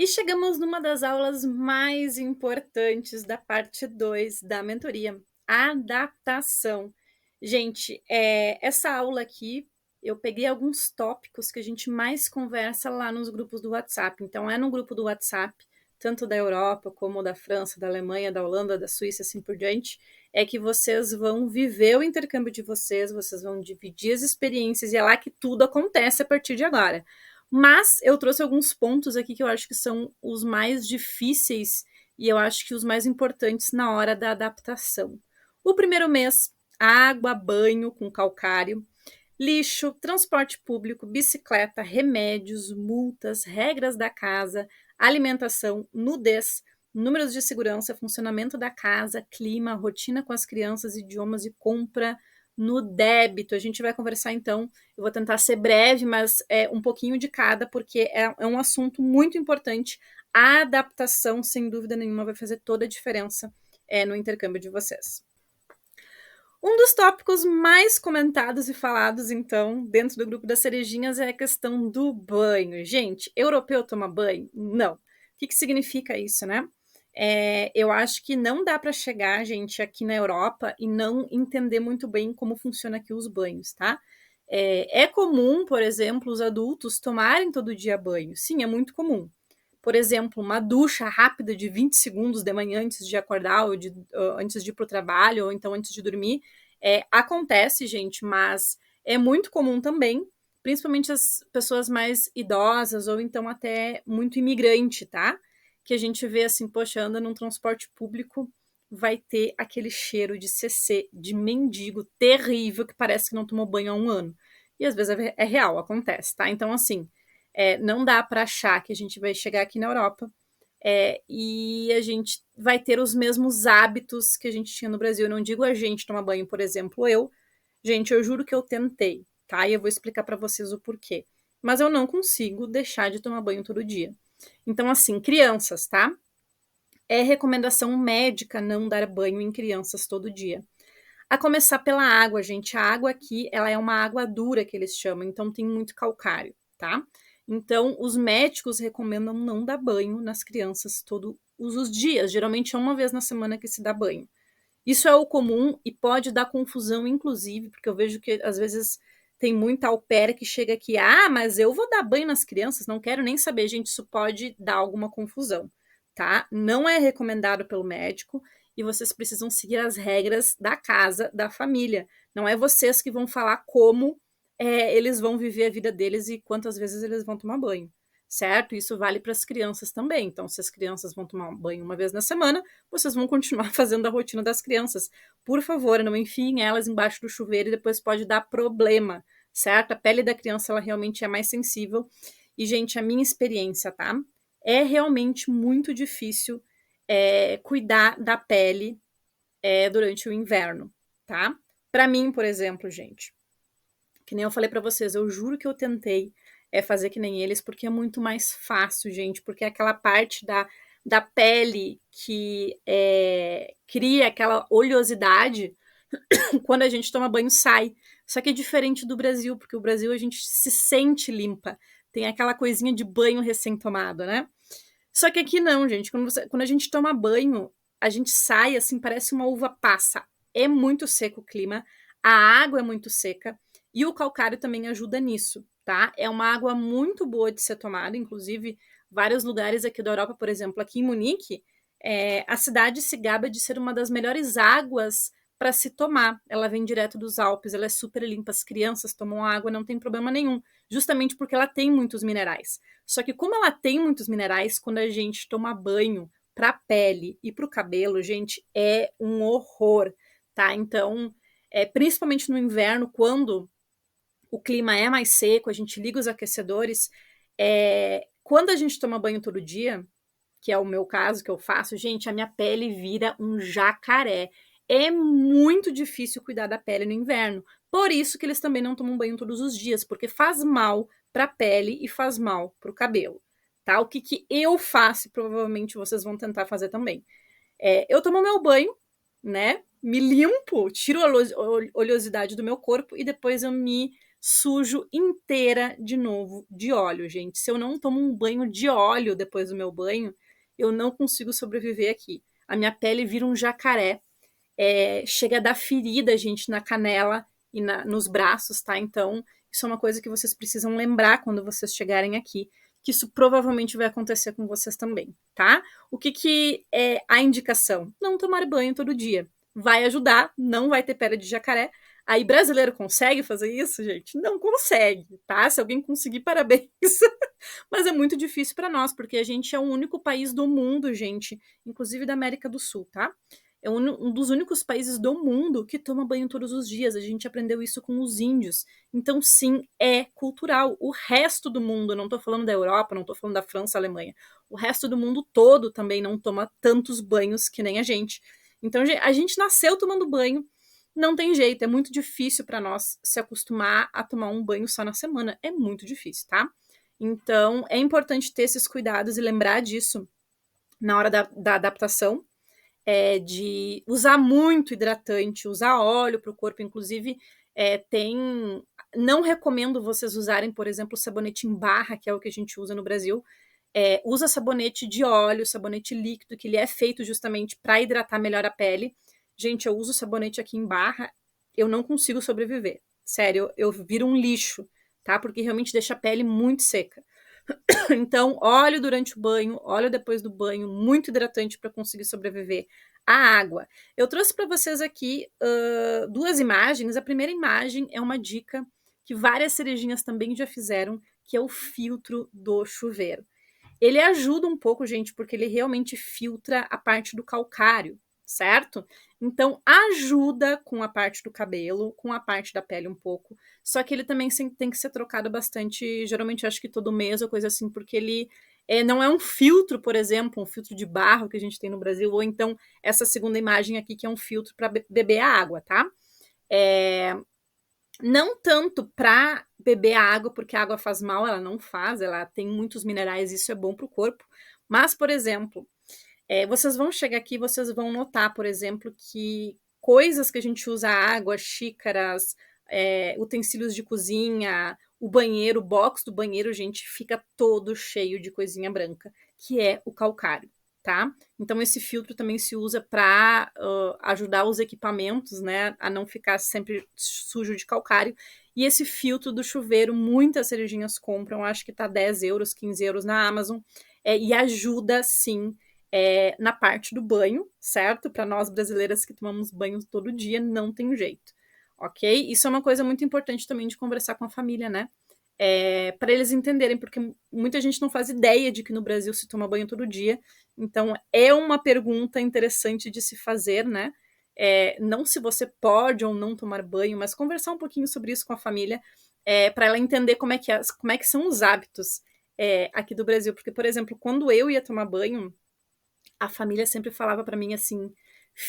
E chegamos numa das aulas mais importantes da parte 2 da mentoria, adaptação. Gente, essa aula aqui, eu peguei alguns tópicos que a gente mais conversa lá nos grupos do WhatsApp. Então, é no grupo do WhatsApp, tanto da Europa como da França, da Alemanha, da Holanda, da Suíça, assim por diante, é que vocês vão viver o intercâmbio de vocês vão dividir as experiências e é lá que tudo acontece a partir de agora. Mas eu trouxe alguns pontos aqui que eu acho que são os mais difíceis e eu acho que os mais importantes na hora da adaptação. O primeiro mês, água, banho com calcário, lixo, transporte público, bicicleta, remédios, multas, regras da casa, alimentação, nudez, números de segurança, funcionamento da casa, clima, rotina com as crianças, idiomas e compra no débito. A gente vai conversar então, eu vou tentar ser breve, mas é um pouquinho de cada, porque é um assunto muito importante. A adaptação, sem dúvida nenhuma, vai fazer toda a diferença no intercâmbio de vocês. Um dos tópicos mais comentados e falados, então, dentro do grupo das cerejinhas é a questão do banho. Gente, europeu toma banho? Não. O que significa isso, né? Eu acho que não dá para chegar, gente, aqui na Europa e não entender muito bem como funciona aqui os banhos, tá? É comum, por exemplo, os adultos tomarem todo dia banho. Sim, é muito comum. Por exemplo, uma ducha rápida de 20 segundos de manhã antes de acordar, ou antes de ir para o trabalho, ou então antes de dormir. Acontece, gente, mas é muito comum também, principalmente as pessoas mais idosas, ou então até muito imigrante, tá? Que a gente vê assim, poxa, anda num transporte público, vai ter aquele cheiro de CC, de mendigo terrível, que parece que não tomou banho há um ano. E às vezes é real, acontece, tá? Então, assim, não dá para achar que a gente vai chegar aqui na Europa e a gente vai ter os mesmos hábitos que a gente tinha no Brasil. Eu não digo a gente tomar banho, por exemplo, eu. Gente, eu juro que eu tentei, tá? E eu vou explicar para vocês o porquê. Mas eu não consigo deixar de tomar banho todo dia. Então, assim, crianças, tá? É recomendação médica não dar banho em crianças todo dia. A começar pela água, gente. A água aqui, ela é uma água dura que eles chamam, então tem muito calcário, tá? Então, os médicos recomendam não dar banho nas crianças todos os dias. Geralmente é uma vez na semana que se dá banho. Isso é o comum e pode dar confusão, inclusive, porque eu vejo que às vezes tem muita au pair que chega aqui, mas eu vou dar banho nas crianças, não quero nem saber, gente, isso pode dar alguma confusão, tá? Não é recomendado pelo médico e vocês precisam seguir as regras da casa, da família. Não é vocês que vão falar como eles vão viver a vida deles e quantas vezes eles vão tomar banho, certo? Isso vale para as crianças também. Então, se as crianças vão tomar banho uma vez na semana, vocês vão continuar fazendo a rotina das crianças. Por favor, não enfiem elas embaixo do chuveiro e depois pode dar problema, certo? A pele da criança, ela realmente é mais sensível. E, gente, a minha experiência, tá? É realmente muito difícil cuidar da pele durante o inverno, tá? Para mim, por exemplo, gente, que nem eu falei para vocês, eu juro que eu tentei fazer que nem eles, porque é muito mais fácil, gente, porque é aquela parte da pele que cria aquela oleosidade, quando a gente toma banho sai. Só que é diferente do Brasil, porque o Brasil a gente se sente limpa, tem aquela coisinha de banho recém-tomado, né? Só que aqui não, gente, quando a gente toma banho, a gente sai assim, parece uma uva passa. É muito seco o clima, a água é muito seca, e o calcário também ajuda nisso, tá? É uma água muito boa de ser tomada, inclusive vários lugares aqui da Europa, por exemplo, aqui em Munique, a cidade se gaba de ser uma das melhores águas para se tomar. Ela vem direto dos Alpes, ela é super limpa, as crianças tomam água, não tem problema nenhum, justamente porque ela tem muitos minerais. Só que como ela tem muitos minerais, quando a gente toma banho para a pele e para o cabelo, gente, é um horror, tá? Então, principalmente no inverno, quando o clima é mais seco, a gente liga os aquecedores. Quando a gente toma banho todo dia, que é o meu caso, que eu faço, gente, a minha pele vira um jacaré. É muito difícil cuidar da pele no inverno. Por isso que eles também não tomam banho todos os dias, porque faz mal para a pele e faz mal para o cabelo. Tá? O que eu faço, e provavelmente vocês vão tentar fazer também. Eu tomo meu banho, né? Me limpo, tiro a oleosidade do meu corpo e depois eu me sujo inteira de novo de óleo, gente. Se eu não tomo um banho de óleo depois do meu banho, eu não consigo sobreviver aqui. A minha pele vira um jacaré, chega a dar ferida, gente, na canela e nos braços, tá? Então, isso é uma coisa que vocês precisam lembrar quando vocês chegarem aqui, que isso provavelmente vai acontecer com vocês também, tá? O que é a indicação? Não tomar banho todo dia. Vai ajudar, não vai ter pele de jacaré. Aí, brasileiro consegue fazer isso, gente? Não consegue, tá? Se alguém conseguir, parabéns. Mas é muito difícil para nós, porque a gente é o único país do mundo, gente, inclusive da América do Sul, tá? É um dos únicos países do mundo que toma banho todos os dias. A gente aprendeu isso com os índios. Então, sim, é cultural. O resto do mundo, não estou falando da Europa, não estou falando da França, Alemanha, o resto do mundo todo também não toma tantos banhos que nem a gente. Então, a gente nasceu tomando banho, não tem jeito, é muito difícil para nós se acostumar a tomar um banho só na semana. É muito difícil, tá? Então, é importante ter esses cuidados e lembrar disso na hora da adaptação, de usar muito hidratante, usar óleo para o corpo, inclusive não recomendo vocês usarem, por exemplo, sabonete em barra, que é o que a gente usa no Brasil. Usa sabonete de óleo, sabonete líquido, que ele é feito justamente para hidratar melhor a pele. Gente, eu uso sabonete aqui em barra, eu não consigo sobreviver. Sério, eu viro um lixo, tá? Porque realmente deixa a pele muito seca. Então, óleo durante o banho, óleo depois do banho, muito hidratante para conseguir sobreviver. A água. Eu trouxe para vocês aqui duas imagens. A primeira imagem é uma dica que várias cerejinhas também já fizeram, que é o filtro do chuveiro. Ele ajuda um pouco, gente, porque ele realmente filtra a parte do calcário, certo? Então, ajuda com a parte do cabelo, com a parte da pele um pouco. Só que ele também tem que ser trocado bastante, geralmente eu acho que todo mês ou coisa assim, porque ele não é um filtro, por exemplo, um filtro de barro que a gente tem no Brasil, ou então essa segunda imagem aqui que é um filtro para beber a água, tá? Não tanto para beber a água, porque a água faz mal, ela não faz, ela tem muitos minerais, isso é bom para o corpo. Mas, por exemplo, vocês vão chegar aqui, vocês vão notar, por exemplo, que coisas que a gente usa água, xícaras, utensílios de cozinha, o banheiro, o box do banheiro, gente, fica todo cheio de coisinha branca, que é o calcário, tá? Então, esse filtro também se usa para ajudar os equipamentos, né, a não ficar sempre sujo de calcário. E esse filtro do chuveiro, muitas cerejinhas compram, acho que tá 10 euros, 15 euros na Amazon, e ajuda, sim, na parte do banho, certo? Para nós brasileiras que tomamos banho todo dia, não tem jeito, ok? Isso é uma coisa muito importante também de conversar com a família, né? Para eles entenderem, porque muita gente não faz ideia de que no Brasil se toma banho todo dia. Então, é uma pergunta interessante de se fazer, né? Não se você pode ou não tomar banho, mas conversar um pouquinho sobre isso com a família, para ela entender como é que são os hábitos aqui do Brasil. Porque, por exemplo, quando eu ia tomar banho, a família sempre falava para mim assim,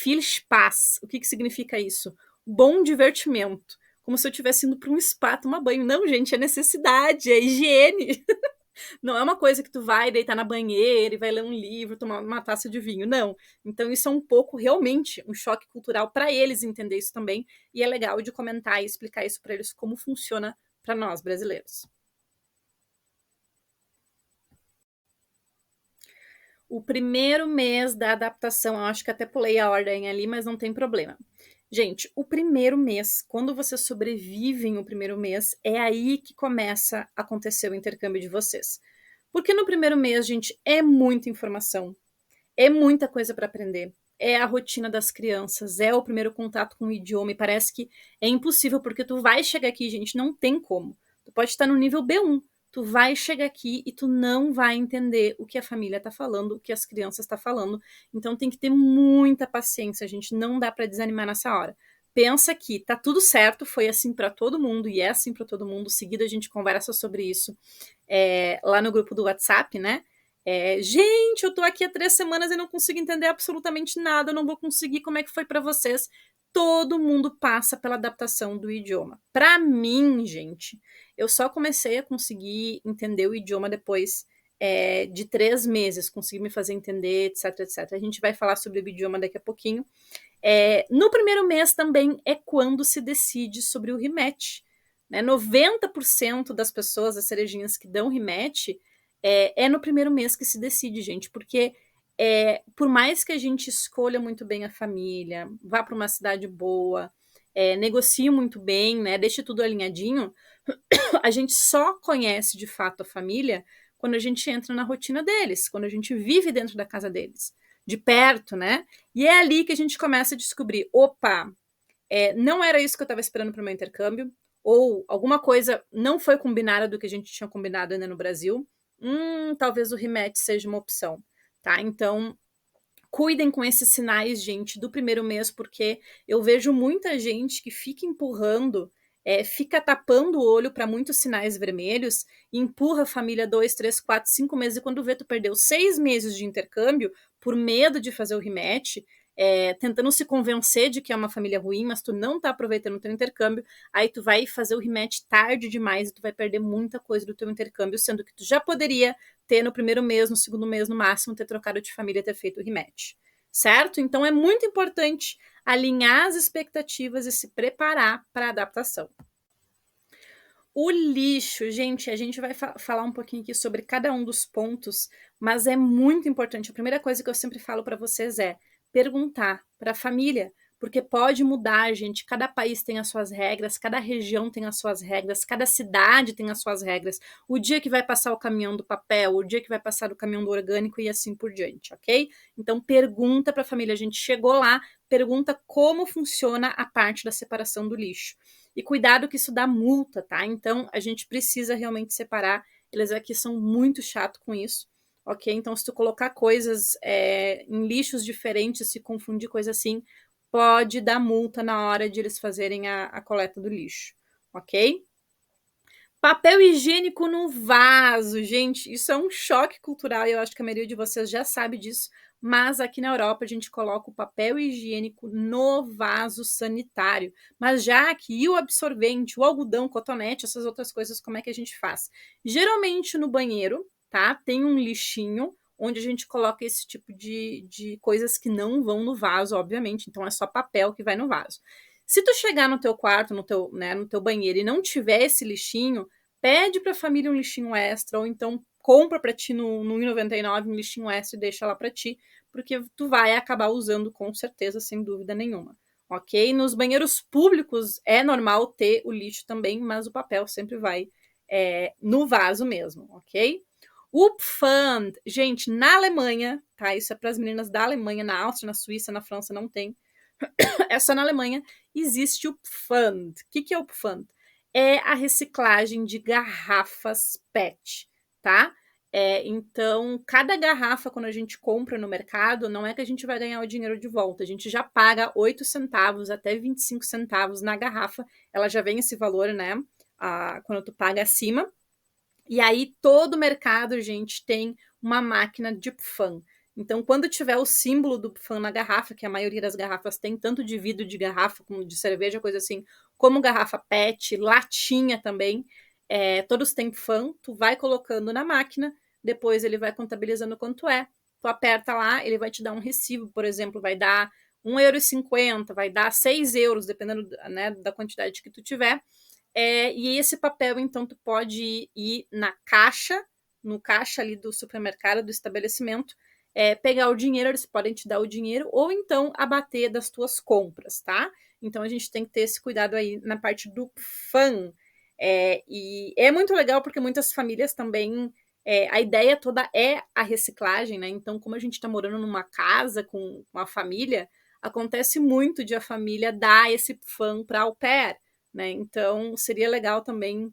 viel Spaß. O que significa isso? Bom divertimento. Como se eu estivesse indo para um spa tomar banho. Não, gente, é necessidade, é higiene. Não é uma coisa que tu vai deitar na banheira e vai ler um livro, tomar uma taça de vinho. Não. Então isso é um pouco, realmente, um choque cultural para eles entender isso também. E é legal de comentar e explicar isso para eles como funciona para nós, brasileiros. O primeiro mês da adaptação, eu acho que até pulei a ordem ali, mas não tem problema. Gente, o primeiro mês, quando vocês sobrevivem o primeiro mês, é aí que começa a acontecer o intercâmbio de vocês. Porque no primeiro mês, gente, é muita informação, é muita coisa para aprender. É a rotina das crianças, é o primeiro contato com o idioma, e parece que é impossível, porque tu vai chegar aqui, gente, não tem como. Tu pode estar no nível B1, tu vai chegar aqui e tu não vai entender o que a família tá falando, o que as crianças tá falando. Então tem que ter muita paciência, gente, não dá para desanimar nessa hora. Pensa que tá tudo certo, foi assim para todo mundo e é assim para todo mundo. Seguida a gente conversa sobre isso lá no grupo do WhatsApp, né? Gente, eu tô aqui há 3 semanas e não consigo entender absolutamente nada, eu não vou conseguir, como é que foi para vocês? Todo mundo passa pela adaptação do idioma. Para mim, gente, eu só comecei a conseguir entender o idioma depois de 3 meses, consegui me fazer entender, etc, etc. A gente vai falar sobre o idioma daqui a pouquinho. No primeiro mês também é quando se decide sobre o rematch. né? 90% das pessoas, das cerejinhas que dão rematch, é no primeiro mês que se decide, gente, porque por mais que a gente escolha muito bem a família, vá para uma cidade boa, negocie muito bem, né, deixe tudo alinhadinho, a gente só conhece de fato a família quando a gente entra na rotina deles, quando a gente vive dentro da casa deles, de perto, né? E é ali que a gente começa a descobrir, opa, não era isso que eu estava esperando para o meu intercâmbio, ou alguma coisa não foi combinada do que a gente tinha combinado ainda no Brasil, talvez o rematch seja uma opção, tá? Então, cuidem com esses sinais, gente, do primeiro mês, porque eu vejo muita gente que fica empurrando, fica tapando o olho para muitos sinais vermelhos, e empurra a família 2, 3, 4, 5 meses, e quando vê, tu perdeu 6 meses de intercâmbio por medo de fazer o rematch, tentando se convencer de que é uma família ruim, mas tu não tá aproveitando o teu intercâmbio, aí tu vai fazer o rematch tarde demais e tu vai perder muita coisa do teu intercâmbio, sendo que tu já poderia ter no primeiro mês, no segundo mês, no máximo, ter trocado de família, ter feito o rematch, certo? Então é muito importante alinhar as expectativas e se preparar para a adaptação. O lixo, gente, a gente vai falar um pouquinho aqui sobre cada um dos pontos, mas é muito importante. A primeira coisa que eu sempre falo para vocês é perguntar para a família, porque pode mudar, gente. Cada país tem as suas regras, cada região tem as suas regras, cada cidade tem as suas regras. O dia que vai passar o caminhão do papel, o dia que vai passar o caminhão do orgânico e assim por diante, ok? Então pergunta para a família. A gente chegou lá, pergunta como funciona a parte da separação do lixo. E cuidado que isso dá multa, tá? Então a gente precisa realmente separar. Eles aqui são muito chato com isso, ok? Então se tu colocar coisas em lixos diferentes, se confundir coisa assim, pode dar multa na hora de eles fazerem a coleta do lixo, ok? Papel higiênico no vaso, gente, isso é um choque cultural e eu acho que a maioria de vocês já sabe disso, mas aqui na Europa a gente coloca o papel higiênico no vaso sanitário. Mas já aqui o absorvente, o algodão, o cotonete, essas outras coisas, como é que a gente faz? Geralmente no banheiro, tá? Tem um lixinho onde a gente coloca esse tipo de coisas que não vão no vaso, obviamente, então é só papel que vai no vaso. Se tu chegar no teu quarto, no teu banheiro e não tiver esse lixinho, pede para a família um lixinho extra, ou então compra para ti no 1,99 um lixinho extra e deixa lá para ti, porque tu vai acabar usando com certeza, sem dúvida nenhuma, ok? Nos banheiros públicos é normal ter o lixo também, mas o papel sempre vai no vaso mesmo, ok? O Pfand, gente, na Alemanha, tá? Isso é para as meninas da Alemanha, na Áustria, na Suíça, na França não tem. É só na Alemanha existe o Pfand. O que é o Pfand? É a reciclagem de garrafas PET, tá? Então, cada garrafa, quando a gente compra no mercado, não é que a gente vai ganhar o dinheiro de volta. A gente já paga 8 centavos até 25 centavos na garrafa. Ela já vem esse valor, né? Quando tu paga acima. E aí, todo mercado, gente, tem uma máquina de Pfand. Então, quando tiver o símbolo do Pfand na garrafa, que a maioria das garrafas tem, tanto de vidro de garrafa, como de cerveja, coisa assim, como garrafa PET, latinha também, todos têm Pfand, tu vai colocando na máquina, depois ele vai contabilizando quanto é, tu aperta lá, ele vai te dar um recibo, por exemplo, vai dar 1,50 €, vai dar 6 euros, dependendo, né, da quantidade que tu tiver, e esse papel, então, tu pode ir na caixa, no caixa ali do supermercado, do estabelecimento, pegar o dinheiro, eles podem te dar o dinheiro, ou então abater das tuas compras, tá? Então a gente tem que ter esse cuidado aí na parte do Pfand. E é muito legal porque muitas famílias também, a ideia toda é a reciclagem, né? Então, como a gente tá morando numa casa com uma família, acontece muito de a família dar esse Pfand para au pair, né? Então, seria legal também,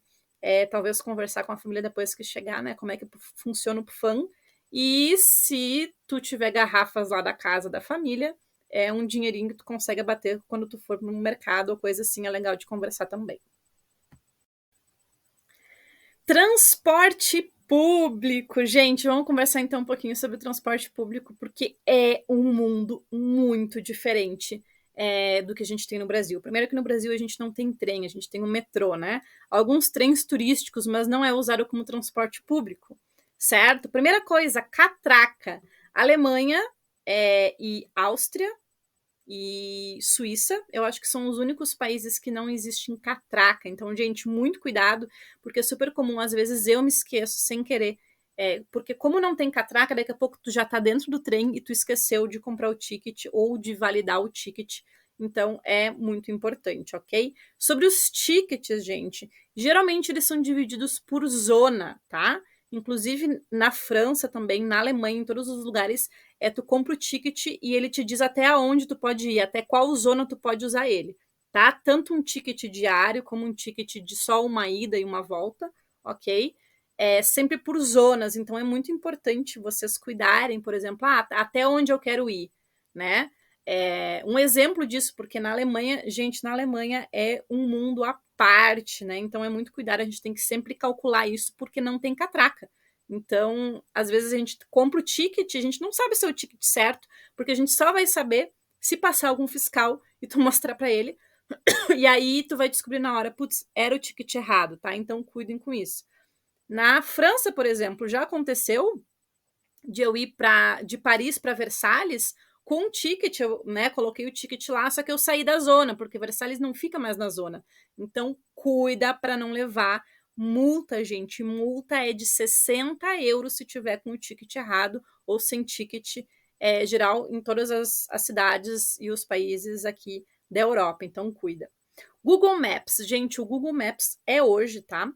talvez, conversar com a família depois que chegar, né? Como é que funciona o Pfand. E se tu tiver garrafas lá da casa da família, é um dinheirinho que tu consegue abater quando tu for no mercado ou coisa assim, é legal de conversar também. Transporte público. Gente, vamos conversar então um pouquinho sobre o transporte público, porque é um mundo muito diferente do que a gente tem no Brasil. Primeiro que no Brasil a gente não tem trem, a gente tem o metrô, né? Alguns trens turísticos, mas não é usado como transporte público, certo? Primeira coisa, catraca. Alemanha e Áustria e Suíça. Eu acho que são os únicos países que não existem catraca. Então, gente, muito cuidado, porque é super comum, às vezes eu me esqueço sem querer. Porque como não tem catraca, daqui a pouco tu já tá dentro do trem e tu esqueceu de comprar o ticket ou de validar o ticket. Então, é muito importante, ok? Sobre os tickets, gente, geralmente eles são divididos por zona, tá? Inclusive na França também, na Alemanha, em todos os lugares, tu compra o ticket e ele te diz até aonde tu pode ir, até qual zona tu pode usar ele, tá? Tanto um ticket diário como um ticket de só uma ida e uma volta, ok? Sempre por zonas, então é muito importante vocês cuidarem, por exemplo, até onde eu quero ir, né? Um exemplo disso, porque na Alemanha, gente, na Alemanha é um mundo à parte, né? Então é muito cuidado, a gente tem que sempre calcular isso, porque não tem catraca. Então, às vezes a gente compra o ticket, a gente não sabe se é o ticket certo, porque a gente só vai saber se passar algum fiscal e tu mostrar para ele, e aí tu vai descobrir na hora, putz, era o ticket errado, tá? Então cuidem com isso. Na França, por exemplo, já aconteceu de eu ir de Paris para Versalhes com um ticket, eu, né, coloquei o ticket lá, só que eu saí da zona, porque Versalhes não fica mais na zona. Então, cuida para não levar multa, gente. Multa é de 60 euros se tiver com o ticket errado ou sem ticket geral em todas as cidades e os países aqui da Europa. Então, cuida. Google Maps, gente, o Google Maps é hoje, tá?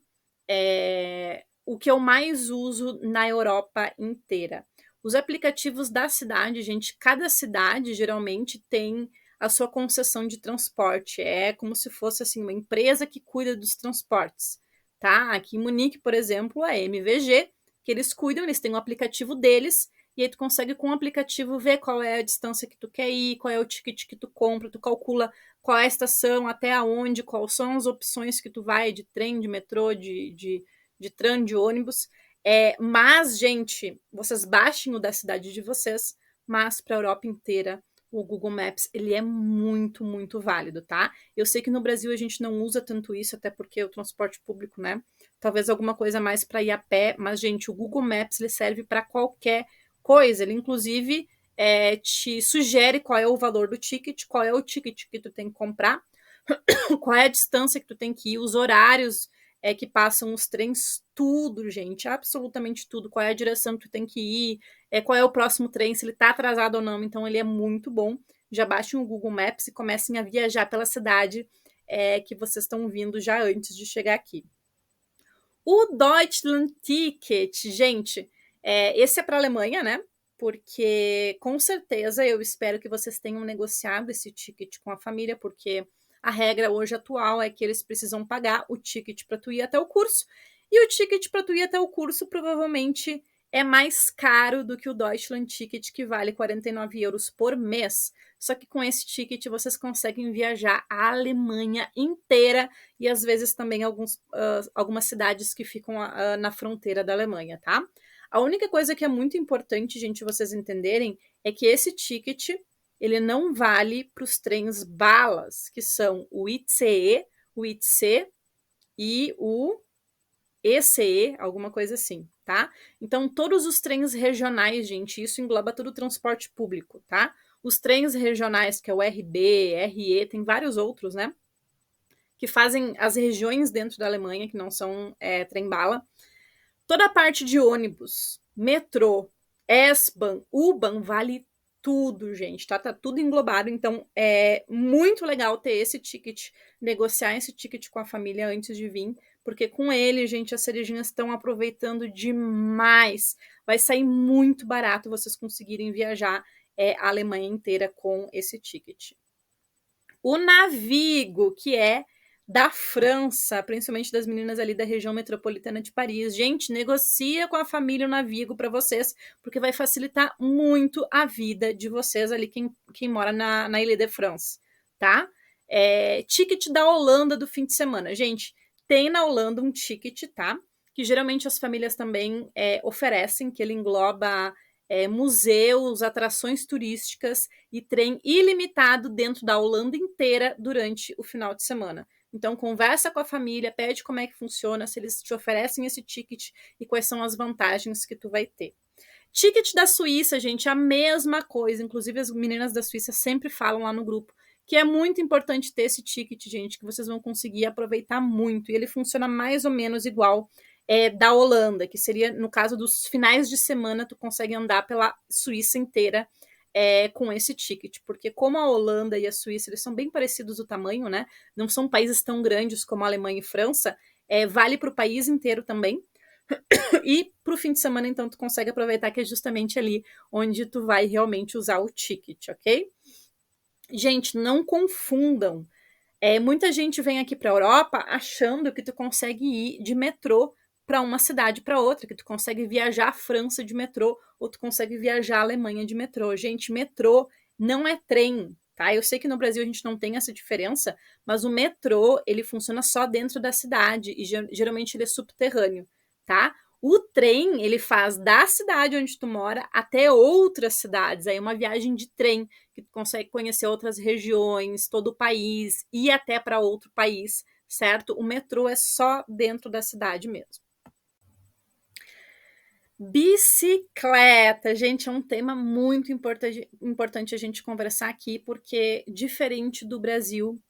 O que eu mais uso na Europa inteira. Os aplicativos da cidade, gente, cada cidade geralmente tem a sua concessão de transporte. É como se fosse assim uma empresa que cuida dos transportes, tá? Aqui em Munique, por exemplo, a MVG, que eles cuidam, eles têm um aplicativo deles, e aí tu consegue com o aplicativo ver qual é a distância que tu quer ir, qual é o ticket que tu compra, tu calcula qual é a estação, até aonde, quais são as opções que tu vai de trem, de metrô, de tram, de ônibus. Mas, gente, vocês baixem o da cidade de vocês, mas para a Europa inteira o Google Maps ele é muito, muito válido, tá? Eu sei que no Brasil a gente não usa tanto isso, até porque o transporte público, né? Talvez alguma coisa mais para ir a pé, mas, gente, o Google Maps ele serve para qualquer coisa. Ele, inclusive, te sugere qual é o valor do ticket, qual é o ticket que tu tem que comprar, qual é a distância que tu tem que ir, os horários que passam os trens, tudo, gente, absolutamente tudo, qual é a direção que tu tem que ir, qual é o próximo trem, se ele tá atrasado ou não, então ele é muito bom. Já baixem o Google Maps e comecem a viajar pela cidade que vocês estão vindo já antes de chegar aqui. O Deutschland Ticket, gente, esse é para a Alemanha, né? Porque com certeza eu espero que vocês tenham negociado esse ticket com a família, porque a regra hoje atual é que eles precisam pagar o ticket para tu ir até o curso, e o ticket para tu ir até o curso provavelmente é mais caro do que o Deutschland Ticket, que vale 49 euros por mês. Só que com esse ticket vocês conseguem viajar a Alemanha inteira e às vezes também algumas cidades que ficam na fronteira da Alemanha, tá? A única coisa que é muito importante, gente, vocês entenderem, é que esse ticket ele não vale para os trens balas, que são o ICE, o ITC e o ECE, alguma coisa assim, tá? Então, todos os trens regionais, gente, isso engloba todo o transporte público, tá? Os trens regionais, que é o RB, RE, tem vários outros, né? Que fazem as regiões dentro da Alemanha, que não são trem-bala. Toda a parte de ônibus, metrô, S-Bahn, U-Bahn, vale tudo, gente, tá? Tá tudo englobado, então é muito legal ter esse ticket, negociar esse ticket com a família antes de vir, porque com ele, gente, as cerejinhas estão aproveitando demais. Vai sair muito barato vocês conseguirem viajar a Alemanha inteira com esse ticket. O Navigo, que é da França, principalmente das meninas ali da região metropolitana de Paris. Gente, negocia com a família o Navigo para vocês, porque vai facilitar muito a vida de vocês ali, quem mora na Ile de France, tá? Ticket da Holanda do fim de semana. Gente, tem na Holanda um ticket, tá? Que geralmente as famílias também oferecem, que ele engloba museus, atrações turísticas e trem ilimitado dentro da Holanda inteira durante o final de semana. Então, conversa com a família, pede como é que funciona, se eles te oferecem esse ticket e quais são as vantagens que tu vai ter. Ticket da Suíça, gente, a mesma coisa. Inclusive, as meninas da Suíça sempre falam lá no grupo que é muito importante ter esse ticket, gente, que vocês vão conseguir aproveitar muito. E ele funciona mais ou menos igual da Holanda, que seria, no caso dos finais de semana, tu consegue andar pela Suíça inteira com esse ticket. Porque como a Holanda e a Suíça, eles são bem parecidos o tamanho, né? Não são países tão grandes como a Alemanha e França, vale para o país inteiro também. E pro fim de semana, então, tu consegue aproveitar que é justamente ali onde tu vai realmente usar o ticket, ok? Gente, não confundam. Muita gente vem aqui para a Europa achando que tu consegue ir de metrô para uma cidade para outra, que tu consegue viajar a França de metrô ou tu consegue viajar a Alemanha de metrô. Gente, metrô não é trem, tá? Eu sei que no Brasil a gente não tem essa diferença, mas o metrô, ele funciona só dentro da cidade e geralmente ele é subterrâneo, tá? O trem, ele faz da cidade onde tu mora até outras cidades. Aí é uma viagem de trem, que tu consegue conhecer outras regiões, todo o país, ir até para outro país, certo? O metrô é só dentro da cidade mesmo. Bicicleta, gente, é um tema muito importante a gente conversar aqui, porque diferente do Brasil,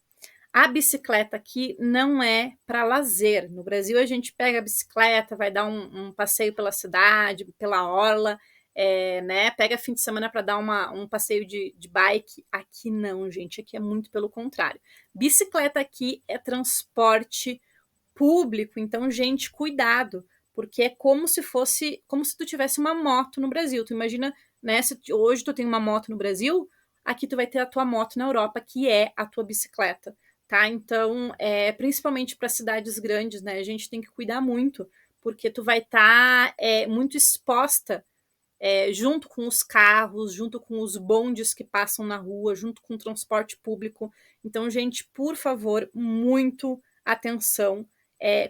a bicicleta aqui não é para lazer. No Brasil, a gente pega a bicicleta, vai dar um passeio pela cidade, pela orla, né? Pega fim de semana para dar um passeio de bike. Aqui não, gente. Aqui é muito pelo contrário. Bicicleta aqui é transporte público. Então, gente, cuidado, porque é como se tu tivesse uma moto no Brasil. Tu imagina, né? Se hoje tu tem uma moto no Brasil, aqui tu vai ter a tua moto na Europa, que é a tua bicicleta. Tá? Então, principalmente para cidades grandes, né? A gente tem que cuidar muito, porque tu vai estar muito exposta junto com os carros, junto com os bondes que passam na rua, junto com o transporte público. Então, gente, por favor, muito atenção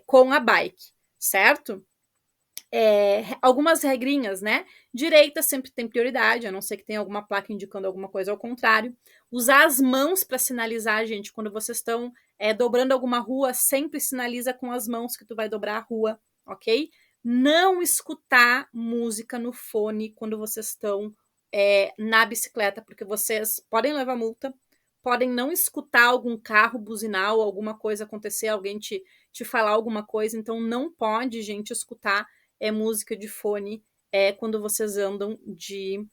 com a bike, certo? Algumas regrinhas, né? Direita sempre tem prioridade, a não ser que tenha alguma placa indicando alguma coisa ao contrário. Usar as mãos para sinalizar, gente, quando vocês estão dobrando alguma rua, sempre sinaliza com as mãos que tu vai dobrar a rua, ok? Não escutar música no fone quando vocês estão na bicicleta, porque vocês podem levar multa, podem não escutar algum carro buzinar ou alguma coisa acontecer, alguém te falar alguma coisa, então não pode, gente, escutar música de fone quando vocês andam de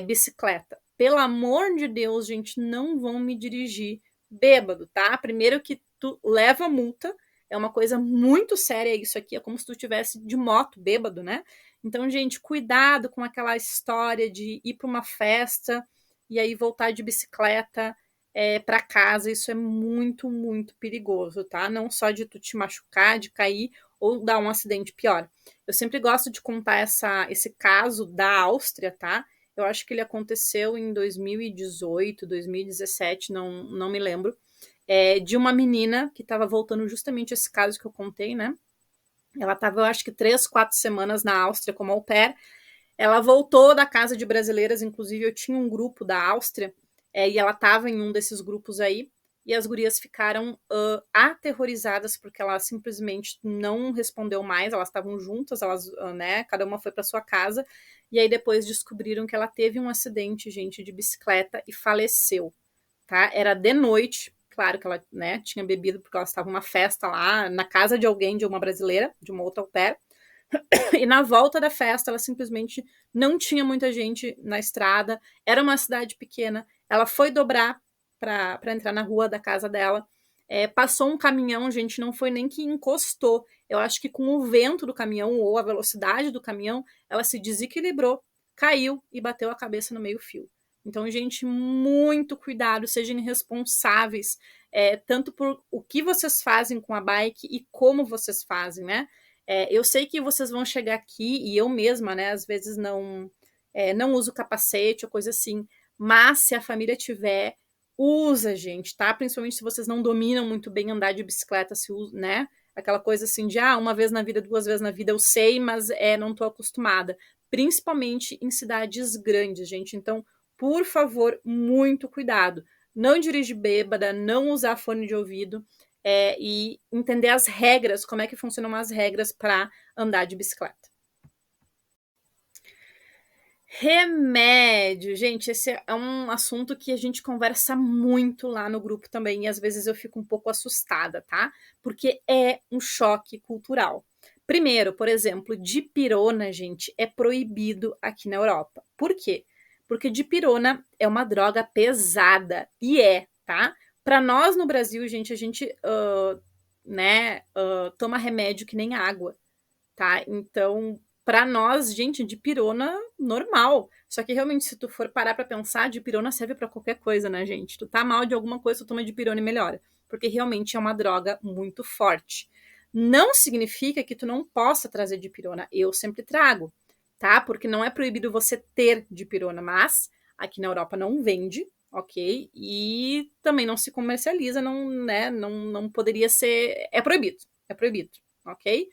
bicicleta. Pelo amor de Deus, gente, não vão me dirigir bêbado, tá? Primeiro que tu leva multa, é uma coisa muito séria isso aqui, é como se tu estivesse de moto bêbado, né? Então, gente, cuidado com aquela história de ir para uma festa e aí voltar de bicicleta para casa, isso é muito, muito perigoso, tá? Não só de tu te machucar, de cair ou dar um acidente pior. Eu sempre gosto de contar esse caso da Áustria, tá? Eu acho que ele aconteceu em 2018, 2017, não me lembro, de uma menina que estava voltando justamente esse caso que eu contei, né? Ela estava, eu acho que 3, 4 semanas na Áustria como au pair. Ela voltou da casa de brasileiras, inclusive eu tinha um grupo da Áustria, e ela estava em um desses grupos aí, e as gurias ficaram aterrorizadas porque ela simplesmente não respondeu mais, elas estavam juntas, né, cada uma foi para sua casa, e aí depois descobriram que ela teve um acidente, gente, de bicicleta e faleceu, tá? Era de noite, claro que ela, né, tinha bebido porque ela estava numa festa lá, na casa de alguém, de uma brasileira, de uma outra au pair, e na volta da festa, ela simplesmente não tinha muita gente na estrada, era uma cidade pequena. Ela foi dobrar para entrar na rua da casa dela. Passou um caminhão, gente, não foi nem que encostou. Eu acho que com o vento do caminhão ou a velocidade do caminhão, ela se desequilibrou, caiu e bateu a cabeça no meio-fio. Então, gente, muito cuidado, sejam responsáveis, tanto por o que vocês fazem com a bike e como vocês fazem, né? Eu sei que vocês vão chegar aqui, e eu mesma, né, às vezes não uso capacete ou coisa assim, mas se a família tiver, usa, gente, tá? Principalmente se vocês não dominam muito bem andar de bicicleta, se usa, né? Aquela coisa assim de, uma vez na vida, 2 vezes na vida, eu sei, mas não tô acostumada. Principalmente em cidades grandes, gente. Então, por favor, muito cuidado. Não dirige bêbada, não usar fone de ouvido, e entender as regras, como é que funcionam as regras para andar de bicicleta. Remédio, gente, esse é um assunto que a gente conversa muito lá no grupo também, e às vezes eu fico um pouco assustada, tá? Porque é um choque cultural. Primeiro, por exemplo, dipirona, gente, é proibido aqui na Europa. Por quê? Porque dipirona é uma droga pesada, e tá? Para nós no Brasil, gente, a gente, toma remédio que nem água, tá? Então, para nós, gente, dipirona normal. Só que realmente, se tu for parar para pensar, dipirona serve para qualquer coisa, né, gente? Tu tá mal de alguma coisa, tu toma dipirona e melhora, porque realmente é uma droga muito forte. Não significa que tu não possa trazer dipirona. Eu sempre trago, tá? Porque não é proibido você ter dipirona, mas aqui na Europa não vende, ok? E também não se comercializa, não, né? Não poderia ser. É proibido, ok?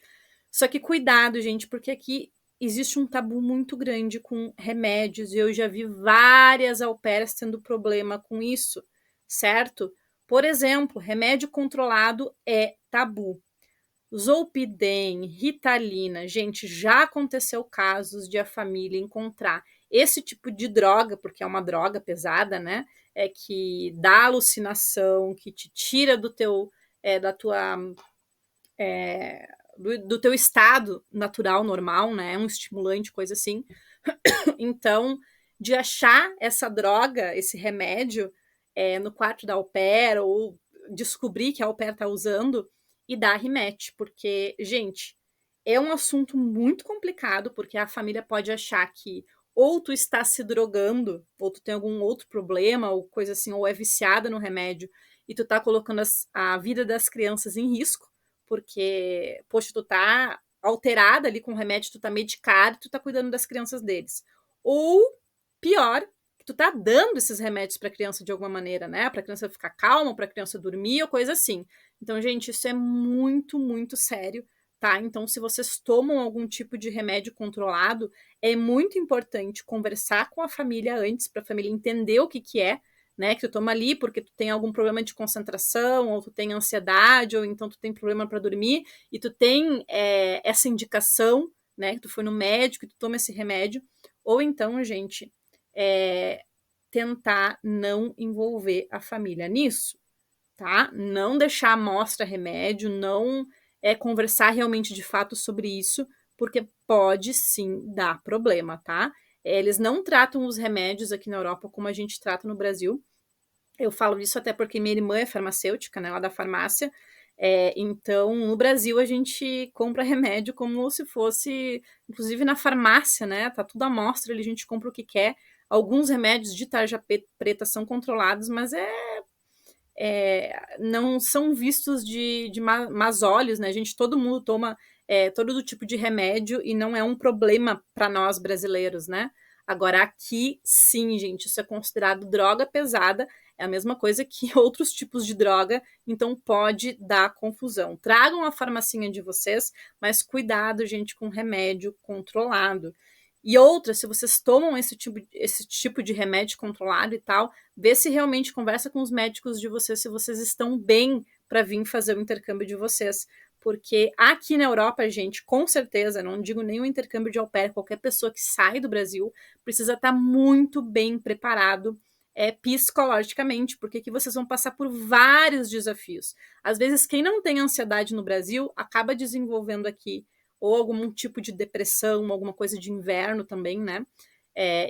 Só que cuidado, gente, porque aqui existe um tabu muito grande com remédios e eu já vi várias au pairs tendo problema com isso, certo? Por exemplo, remédio controlado é tabu. Zolpidem, Ritalina, gente, já aconteceu casos de a família encontrar esse tipo de droga, porque é uma droga pesada, né? É que dá alucinação, que te tira do teu, da tua do teu estado natural, normal, né? Um estimulante, coisa assim. Então, de achar essa droga, esse remédio, no quarto da au pair, ou descobrir que a au pair tá usando e dar remédio. Porque, gente, é um assunto muito complicado, porque a família pode achar que ou tu está se drogando, ou tu tem algum outro problema, ou coisa assim, ou é viciada no remédio, e tu tá colocando a vida das crianças em risco, porque, poxa, tu tá alterada ali com o remédio, tu tá medicado, tu tá cuidando das crianças deles. Ou, pior, que tu tá dando esses remédios pra criança de alguma maneira, né? Pra criança ficar calma, pra criança dormir, ou coisa assim. Então, gente, isso é muito, muito sério, tá? Então, se vocês tomam algum tipo de remédio controlado, é muito importante conversar com a família antes, pra família entender o que que é, né, que tu toma ali porque tu tem algum problema de concentração, ou tu tem ansiedade, ou então tu tem problema para dormir, e tu tem essa indicação, né, que tu foi no médico e tu toma esse remédio, ou então, gente, tentar não envolver a família nisso, tá? Não deixar a amostra remédio, não conversar realmente de fato sobre isso, porque pode sim dar problema, tá? Eles não tratam os remédios aqui na Europa como a gente trata no Brasil. Eu falo isso até porque minha irmã é farmacêutica, né? Ela é da farmácia. Então, no Brasil, a gente compra remédio como se fosse, inclusive na farmácia, né? Tá tudo à mostra, a gente compra o que quer. Alguns remédios de tarja preta são controlados, mas não são vistos de más olhos, né? Todo mundo toma todo tipo de remédio e não é um problema para nós brasileiros, né? Agora, aqui, sim, gente, isso é considerado droga pesada, é a mesma coisa que outros tipos de droga, então pode dar confusão. Tragam a farmacinha de vocês, mas cuidado, gente, com remédio controlado. E outra, se vocês tomam esse tipo de remédio controlado e tal, vê se realmente conversa com os médicos de vocês, se vocês estão bem para vir fazer o intercâmbio de vocês. Porque aqui na Europa, gente, com certeza, não digo nem o intercâmbio de au pair, qualquer pessoa que sai do Brasil precisa estar muito bem preparado psicologicamente, porque aqui vocês vão passar por vários desafios. Às vezes, quem não tem ansiedade no Brasil acaba desenvolvendo aqui ou algum tipo de depressão, alguma coisa de inverno também, né?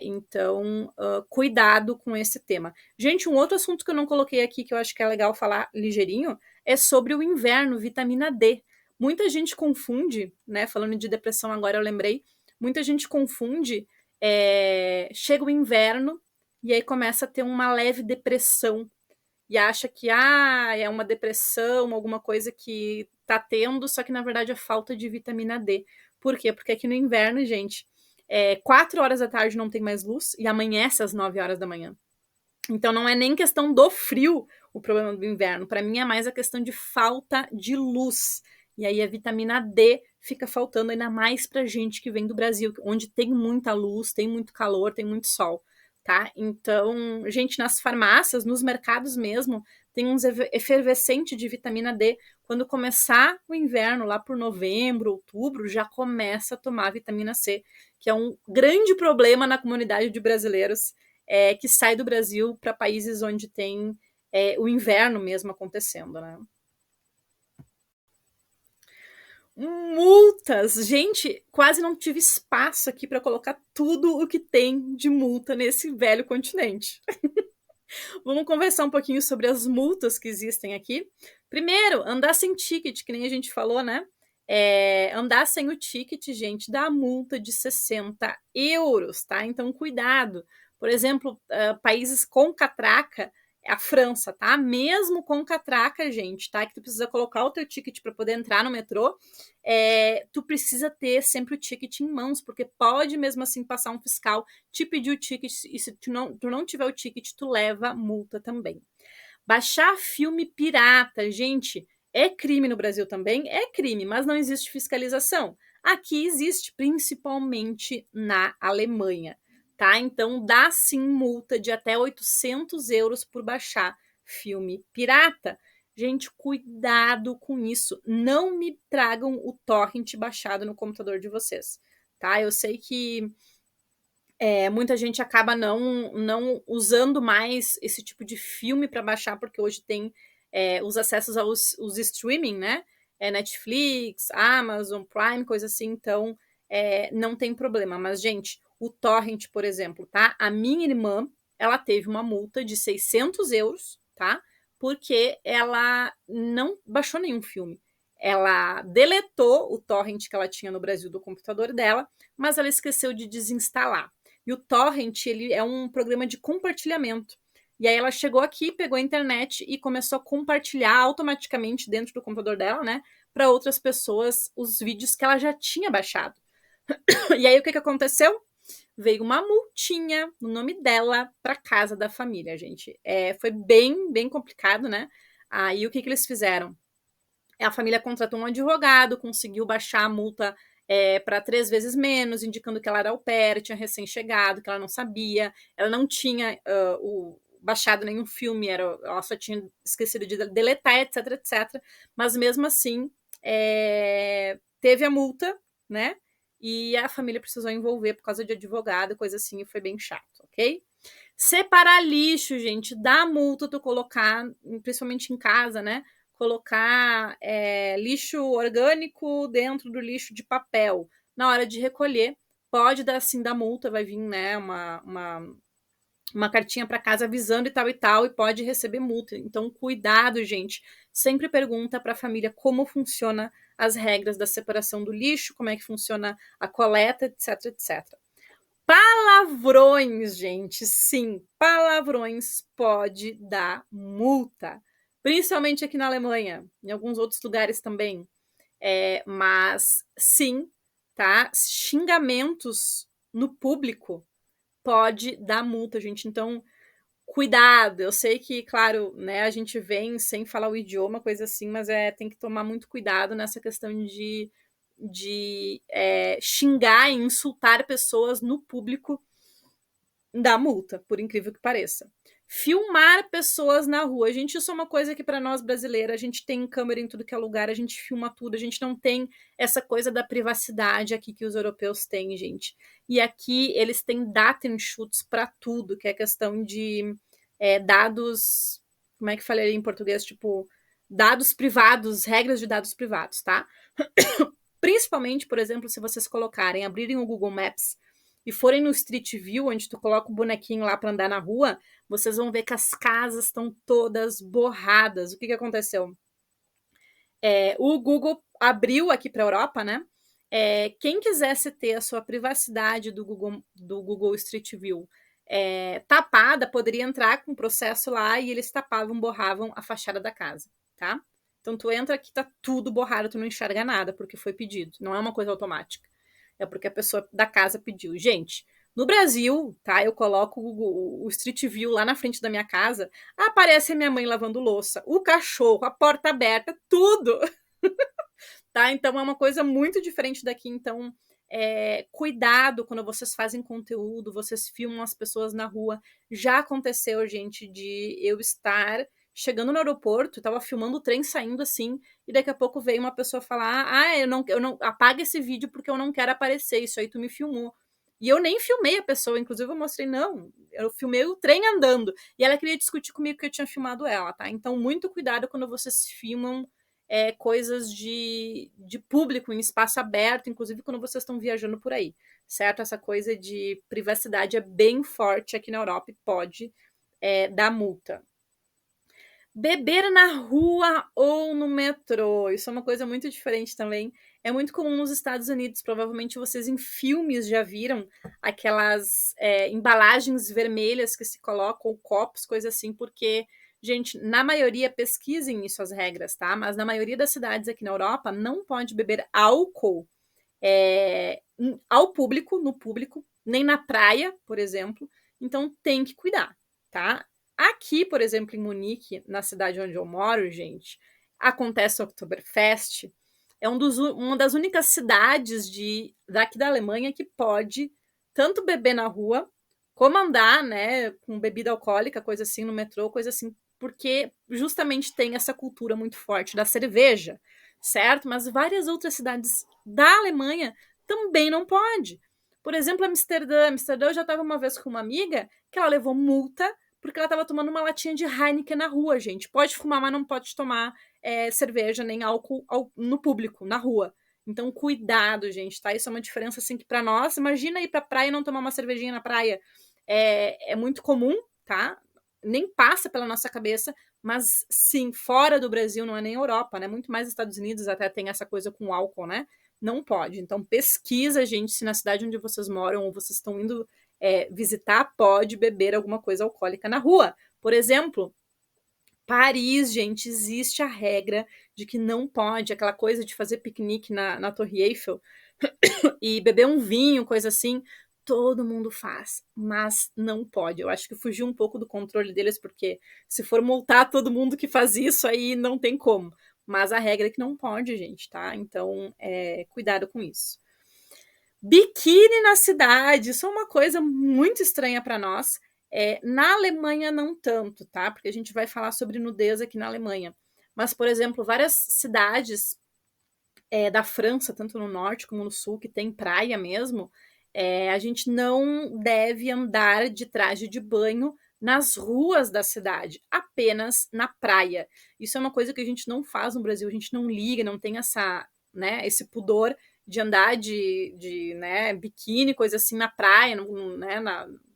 Então, cuidado com esse tema. Gente, um outro assunto que eu não coloquei aqui, que eu acho que é legal falar ligeirinho, é sobre o inverno, vitamina D. Muita gente confunde, né? Falando de depressão agora, eu lembrei, muita gente confunde, chega o inverno e aí começa a ter uma leve depressão e acha que é uma depressão, alguma coisa que tá tendo, só que na verdade é falta de vitamina D. Por quê? Porque aqui no inverno, gente, 4 horas da tarde não tem mais luz e amanhece às 9 horas da manhã. Então não é nem questão do frio o problema do inverno. Para mim é mais a questão de falta de luz. E aí a vitamina D fica faltando ainda mais pra gente que vem do Brasil, onde tem muita luz, tem muito calor, tem muito sol, tá? Então, gente, nas farmácias, nos mercados mesmo, tem uns efervescentes de vitamina D. Quando começar o inverno, lá por novembro, outubro, já começa a tomar vitamina C, que é um grande problema na comunidade de brasileiros que sai do Brasil para países onde tem o inverno mesmo acontecendo, né? Multas! Gente, quase não tive espaço aqui para colocar tudo o que tem de multa nesse velho continente. Vamos conversar um pouquinho sobre as multas que existem aqui. Primeiro, andar sem ticket, que nem a gente falou, né? Andar sem o ticket, gente, dá multa de 60 euros, tá? Então, cuidado. Por exemplo, países com catraca, a França, tá? Mesmo com catraca, gente, tá? Que tu precisa colocar o teu ticket para poder entrar no metrô, tu precisa ter sempre o ticket em mãos, porque pode mesmo assim passar um fiscal, te pedir o ticket, e se tu não tiver o ticket, tu leva multa também. Baixar filme pirata, gente, é crime no Brasil também? É crime, mas não existe fiscalização. Aqui existe, principalmente na Alemanha, tá? Então, dá sim multa de até 800 euros por baixar filme pirata. Gente, cuidado com isso. Não me tragam o torrent baixado no computador de vocês, tá? Eu sei que muita gente acaba não usando mais esse tipo de filme para baixar, porque hoje tem os acessos aos streaming, né? Netflix, Amazon Prime, coisa assim, então não tem problema. Mas, gente, o torrent, por exemplo, tá? A minha irmã, ela teve uma multa de 600 euros, tá? Porque ela não baixou nenhum filme. Ela deletou o torrent que ela tinha no Brasil do computador dela, mas ela esqueceu de desinstalar. E o torrent, ele é um programa de compartilhamento. E aí ela chegou aqui, pegou a internet e começou a compartilhar automaticamente dentro do computador dela, né, para outras pessoas os vídeos que ela já tinha baixado. E aí o que aconteceu? Veio uma multinha no nome dela para casa da família, gente. Foi bem complicado, né? Aí o que eles fizeram? A família contratou um advogado, conseguiu baixar a multa para 3 vezes menos, indicando que ela era au pair, tinha recém-chegado, que ela não sabia, ela não tinha baixado nenhum filme, ela só tinha esquecido de deletar, etc, etc. Mas mesmo assim, teve a multa, né? E a família precisou envolver por causa de advogado, coisa assim, e foi bem chato, ok? Separar lixo, gente, dá multa tu colocar, principalmente em casa, né? Colocar lixo orgânico dentro do lixo de papel. Na hora de recolher, pode dar assim da multa, vai vir, né, uma cartinha para casa avisando e tal, e pode receber multa. Então, cuidado, gente. Sempre pergunta para a família como funciona as regras da separação do lixo, como é que funciona a coleta, etc, etc. Palavrões, gente, sim, palavrões pode dar multa, principalmente aqui na Alemanha, em alguns outros lugares também. Mas sim, tá? Xingamentos no público pode dar multa, gente. Então, cuidado. Eu sei que, claro, né, a gente vem sem falar o idioma, coisa assim, mas tem que tomar muito cuidado nessa questão de xingar e insultar pessoas no público da multa, por incrível que pareça. Filmar pessoas na rua. Gente, isso é uma coisa que para nós brasileiros, a gente tem câmera em tudo que é lugar, a gente filma tudo, a gente não tem essa coisa da privacidade aqui que os europeus têm, gente. E aqui eles têm datenschutz para tudo, que é questão de dados, como é que falei em português? Tipo, dados privados, regras de dados privados, tá? Principalmente, por exemplo, se vocês abrirem o Google Maps e forem no Street View, onde tu coloca o bonequinho lá para andar na rua, vocês vão ver que as casas estão todas borradas. O que aconteceu? O Google abriu aqui para a Europa, né? Quem quisesse ter a sua privacidade do Google Street View tapada, poderia entrar com o processo lá e eles tapavam, borravam a fachada da casa, tá? Então tu entra aqui, tá tudo borrado, tu não enxerga nada, porque foi pedido. Não é uma coisa automática. É porque a pessoa da casa pediu. Gente, no Brasil, tá? Eu coloco o Street View lá na frente da minha casa, aparece a minha mãe lavando louça, o cachorro, a porta aberta, tudo. Tá? Então é uma coisa muito diferente daqui. Então, cuidado quando vocês fazem conteúdo, vocês filmam as pessoas na rua. Já aconteceu, gente, de eu estar chegando no aeroporto, tava filmando o trem saindo assim, e daqui a pouco veio uma pessoa falar: ah, eu não, apaga esse vídeo porque eu não quero aparecer, isso aí tu me filmou. E eu nem filmei a pessoa, inclusive eu mostrei, não, eu filmei o trem andando. E ela queria discutir comigo que eu tinha filmado ela, tá? Então, muito cuidado quando vocês filmam coisas de público em espaço aberto, inclusive quando vocês estão viajando por aí, certo? Essa coisa de privacidade é bem forte aqui na Europa e pode dar multa. Beber na rua ou no metrô, isso é uma coisa muito diferente também. É muito comum nos Estados Unidos, provavelmente vocês em filmes já viram aquelas embalagens vermelhas que se colocam, ou copos, coisa assim, porque, gente, na maioria, pesquisem isso as regras, tá? Mas na maioria das cidades aqui na Europa, não pode beber álcool ao público, no público, nem na praia, por exemplo. Então tem que cuidar, tá? Aqui, por exemplo, em Munique, na cidade onde eu moro, gente, acontece o Oktoberfest. É uma das únicas cidades daqui da Alemanha que pode tanto beber na rua, como andar, né, com bebida alcoólica, coisa assim, no metrô, coisa assim, porque justamente tem essa cultura muito forte da cerveja, certo? Mas várias outras cidades da Alemanha também não pode. Por exemplo, Amsterdã. Amsterdã, eu já estava uma vez com uma amiga que ela levou multa porque ela estava tomando uma latinha de Heineken na rua, gente. Pode fumar, mas não pode tomar cerveja nem álcool no público, na rua. Então, cuidado, gente, tá? Isso é uma diferença, assim, que pra nós, imagina ir pra praia e não tomar uma cervejinha na praia. É muito comum, tá? Nem passa pela nossa cabeça, mas sim, fora do Brasil, não é nem Europa, né? Muito mais Estados Unidos até tem essa coisa com álcool, né? Não pode. Então, pesquisa, gente, se na cidade onde vocês moram ou vocês estão indo visitar, pode beber alguma coisa alcoólica na rua. Por exemplo, Paris, gente, existe a regra de que não pode, aquela coisa de fazer piquenique na Torre Eiffel e beber um vinho, coisa assim, todo mundo faz, mas não pode. Eu acho que fugiu um pouco do controle deles, porque se for multar todo mundo que faz isso, aí não tem como. Mas a regra é que não pode, gente, tá? Então, cuidado com isso. Biquíni na cidade, isso é uma coisa muito estranha para nós. Na Alemanha, não tanto, tá? Porque a gente vai falar sobre nudez aqui na Alemanha. Mas, por exemplo, várias cidades da França, tanto no norte como no sul, que tem praia mesmo, a gente não deve andar de traje de banho nas ruas da cidade, apenas na praia. Isso é uma coisa que a gente não faz no Brasil, a gente não liga, não tem esse pudor de andar de biquíni, coisa assim, na praia,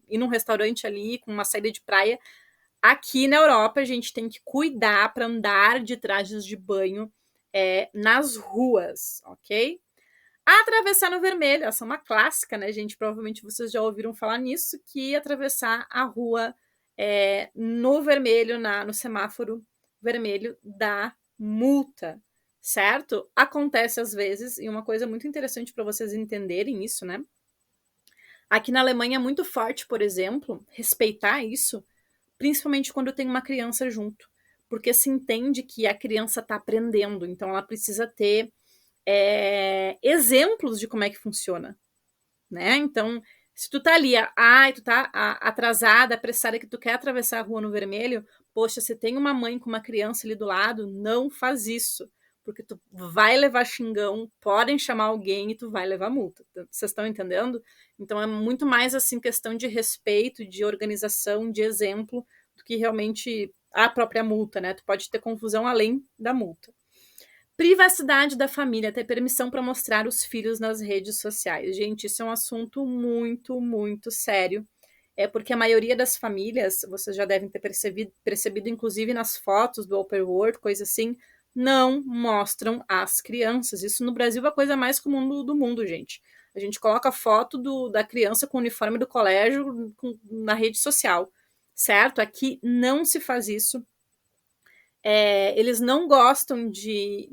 ir num restaurante ali com uma saída de praia. Aqui na Europa, a gente tem que cuidar para andar de trajes de banho nas ruas, ok? Atravessar no vermelho, essa é uma clássica, né, gente? Provavelmente vocês já ouviram falar nisso, que atravessar a rua no vermelho, no semáforo vermelho, dá multa, certo? Acontece às vezes, e uma coisa muito interessante para vocês entenderem isso, né? Aqui na Alemanha é muito forte, por exemplo, respeitar isso, principalmente quando tem uma criança junto, porque se entende que a criança está aprendendo, então ela precisa ter exemplos de como é que funciona, né? Então, se tu tá ali, tu tá atrasada, apressada, que tu quer atravessar a rua no vermelho, poxa, se tem uma mãe com uma criança ali do lado, não faz isso, porque tu vai levar xingão, podem chamar alguém e tu vai levar multa. Vocês estão entendendo? Então é muito mais assim questão de respeito, de organização, de exemplo, do que realmente a própria multa, né? Tu pode ter confusão além da multa. Privacidade da família, ter permissão para mostrar os filhos nas redes sociais. Gente, isso é um assunto muito, muito sério. Porque a maioria das famílias, vocês já devem ter percebido inclusive nas fotos do Open World, coisa assim, não mostram as crianças. Isso no Brasil é a coisa mais comum do mundo, gente. A gente coloca a foto da criança com o uniforme do colégio na rede social, certo? Aqui não se faz isso. Eles não gostam de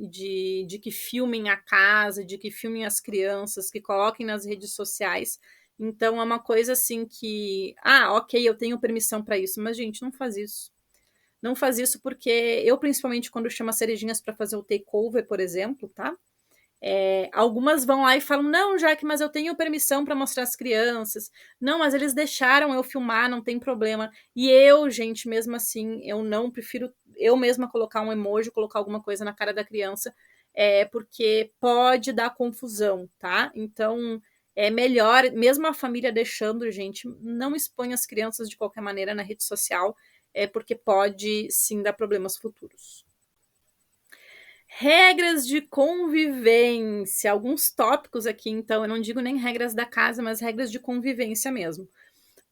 que filmem a casa, de que filmem as crianças, que coloquem nas redes sociais. Então é uma coisa assim que, ok, eu tenho permissão para isso, mas gente, não faz isso. Não faz isso porque eu, principalmente quando chamo as cerejinhas para fazer o takeover, por exemplo, tá? Algumas vão lá e falam, não, Jaque, mas eu tenho permissão para mostrar as crianças. Não, mas eles deixaram eu filmar, não tem problema. E eu, gente, mesmo assim, eu não prefiro. eu mesma colocar um emoji, colocar alguma coisa na cara da criança, porque pode dar confusão, tá? Então, é melhor, mesmo a família deixando, gente, não exponha as crianças de qualquer maneira na rede social, porque pode sim dar problemas futuros. Regras de convivência, alguns tópicos aqui, então, eu não digo nem regras da casa, mas regras de convivência mesmo.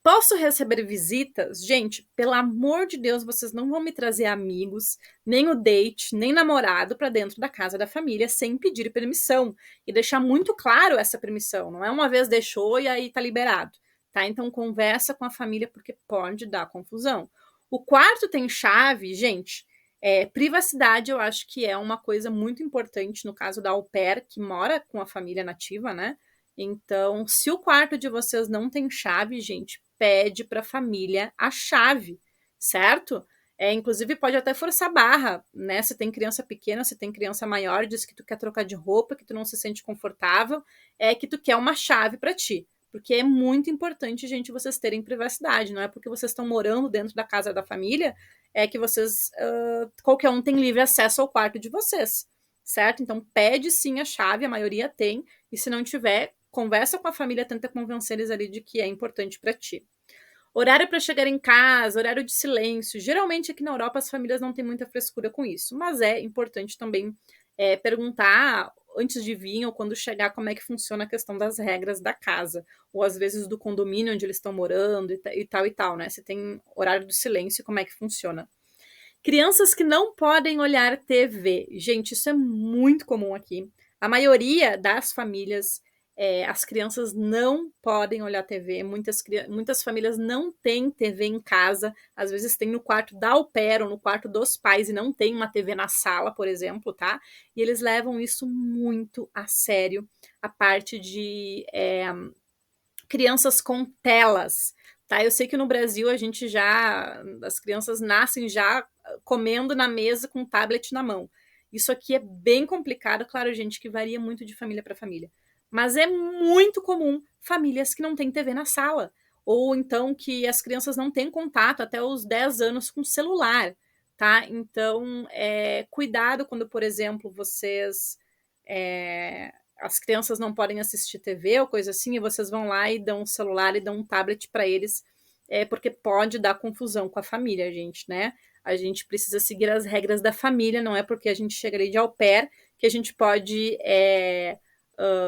Posso receber visitas? Gente, pelo amor de Deus, vocês não vão me trazer amigos, nem o date, nem namorado para dentro da casa da família sem pedir permissão. E deixar muito claro essa permissão. Não é uma vez deixou e aí tá liberado, tá? Então conversa com a família porque pode dar confusão. O quarto tem chave, gente. Privacidade eu acho que é uma coisa muito importante no caso da au pair que mora com a família nativa, né? Então, se o quarto de vocês não tem chave, gente, pede para a família a chave, certo? Inclusive, pode até forçar a barra, né? Se tem criança pequena, se tem criança maior, diz que tu quer trocar de roupa, que tu não se sente confortável, que tu quer uma chave para ti. Porque é muito importante, gente, vocês terem privacidade. Não é porque vocês estão morando dentro da casa da família que vocês, qualquer um tem livre acesso ao quarto de vocês, certo? Então, pede sim a chave, a maioria tem, e se não tiver, conversa com a família, tenta convencer eles ali de que é importante para ti. Horário para chegar em casa, horário de silêncio. Geralmente aqui na Europa as famílias não têm muita frescura com isso, mas é importante também perguntar antes de vir ou quando chegar como é que funciona a questão das regras da casa, ou às vezes do condomínio onde eles estão morando e tal, né? Se tem horário do silêncio, como é que funciona. Crianças que não podem olhar TV. Gente, isso é muito comum aqui. A maioria das famílias, as crianças não podem olhar TV. Muitas famílias não têm TV em casa. Às vezes tem no quarto da au pair ou no quarto dos pais e não tem uma TV na sala, por exemplo, tá? E eles levam isso muito a sério. A parte de crianças com telas. Tá, eu sei que no Brasil as crianças nascem já comendo na mesa com o tablet na mão. Isso aqui é bem complicado, claro, gente, que varia muito de família para família. Mas é muito comum famílias que não têm TV na sala. Ou então que as crianças não têm contato até os 10 anos com celular, tá? Então, cuidado quando, por exemplo, as crianças não podem assistir TV ou coisa assim, e vocês vão lá e dão um celular e dão um tablet para eles, porque pode dar confusão com a família, gente, né? A gente precisa seguir as regras da família, não é porque a gente chega ali de au pair que a gente pode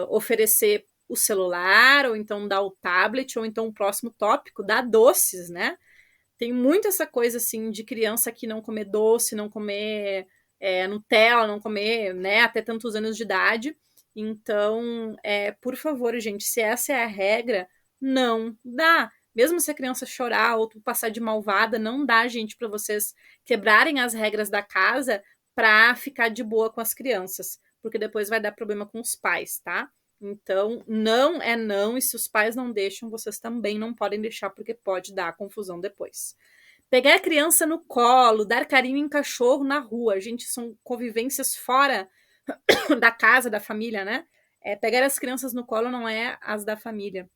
oferecer o celular, ou então dar o tablet, ou então o próximo tópico, dar doces, né? Tem muito essa coisa, assim, de criança que não comer doce, não comer Nutella, não comer, né, até tantos anos de idade. Então, por favor, gente, se essa é a regra, não dá. Mesmo se a criança chorar ou passar de malvada, não dá, gente, para vocês quebrarem as regras da casa para ficar de boa com as crianças, porque depois vai dar problema com os pais, tá? Então, não é não, e se os pais não deixam, vocês também não podem deixar, porque pode dar confusão depois. Pegar a criança no colo, dar carinho em cachorro na rua, gente, são convivências fora da casa, da família, né? Pegar as crianças no colo não é as da família.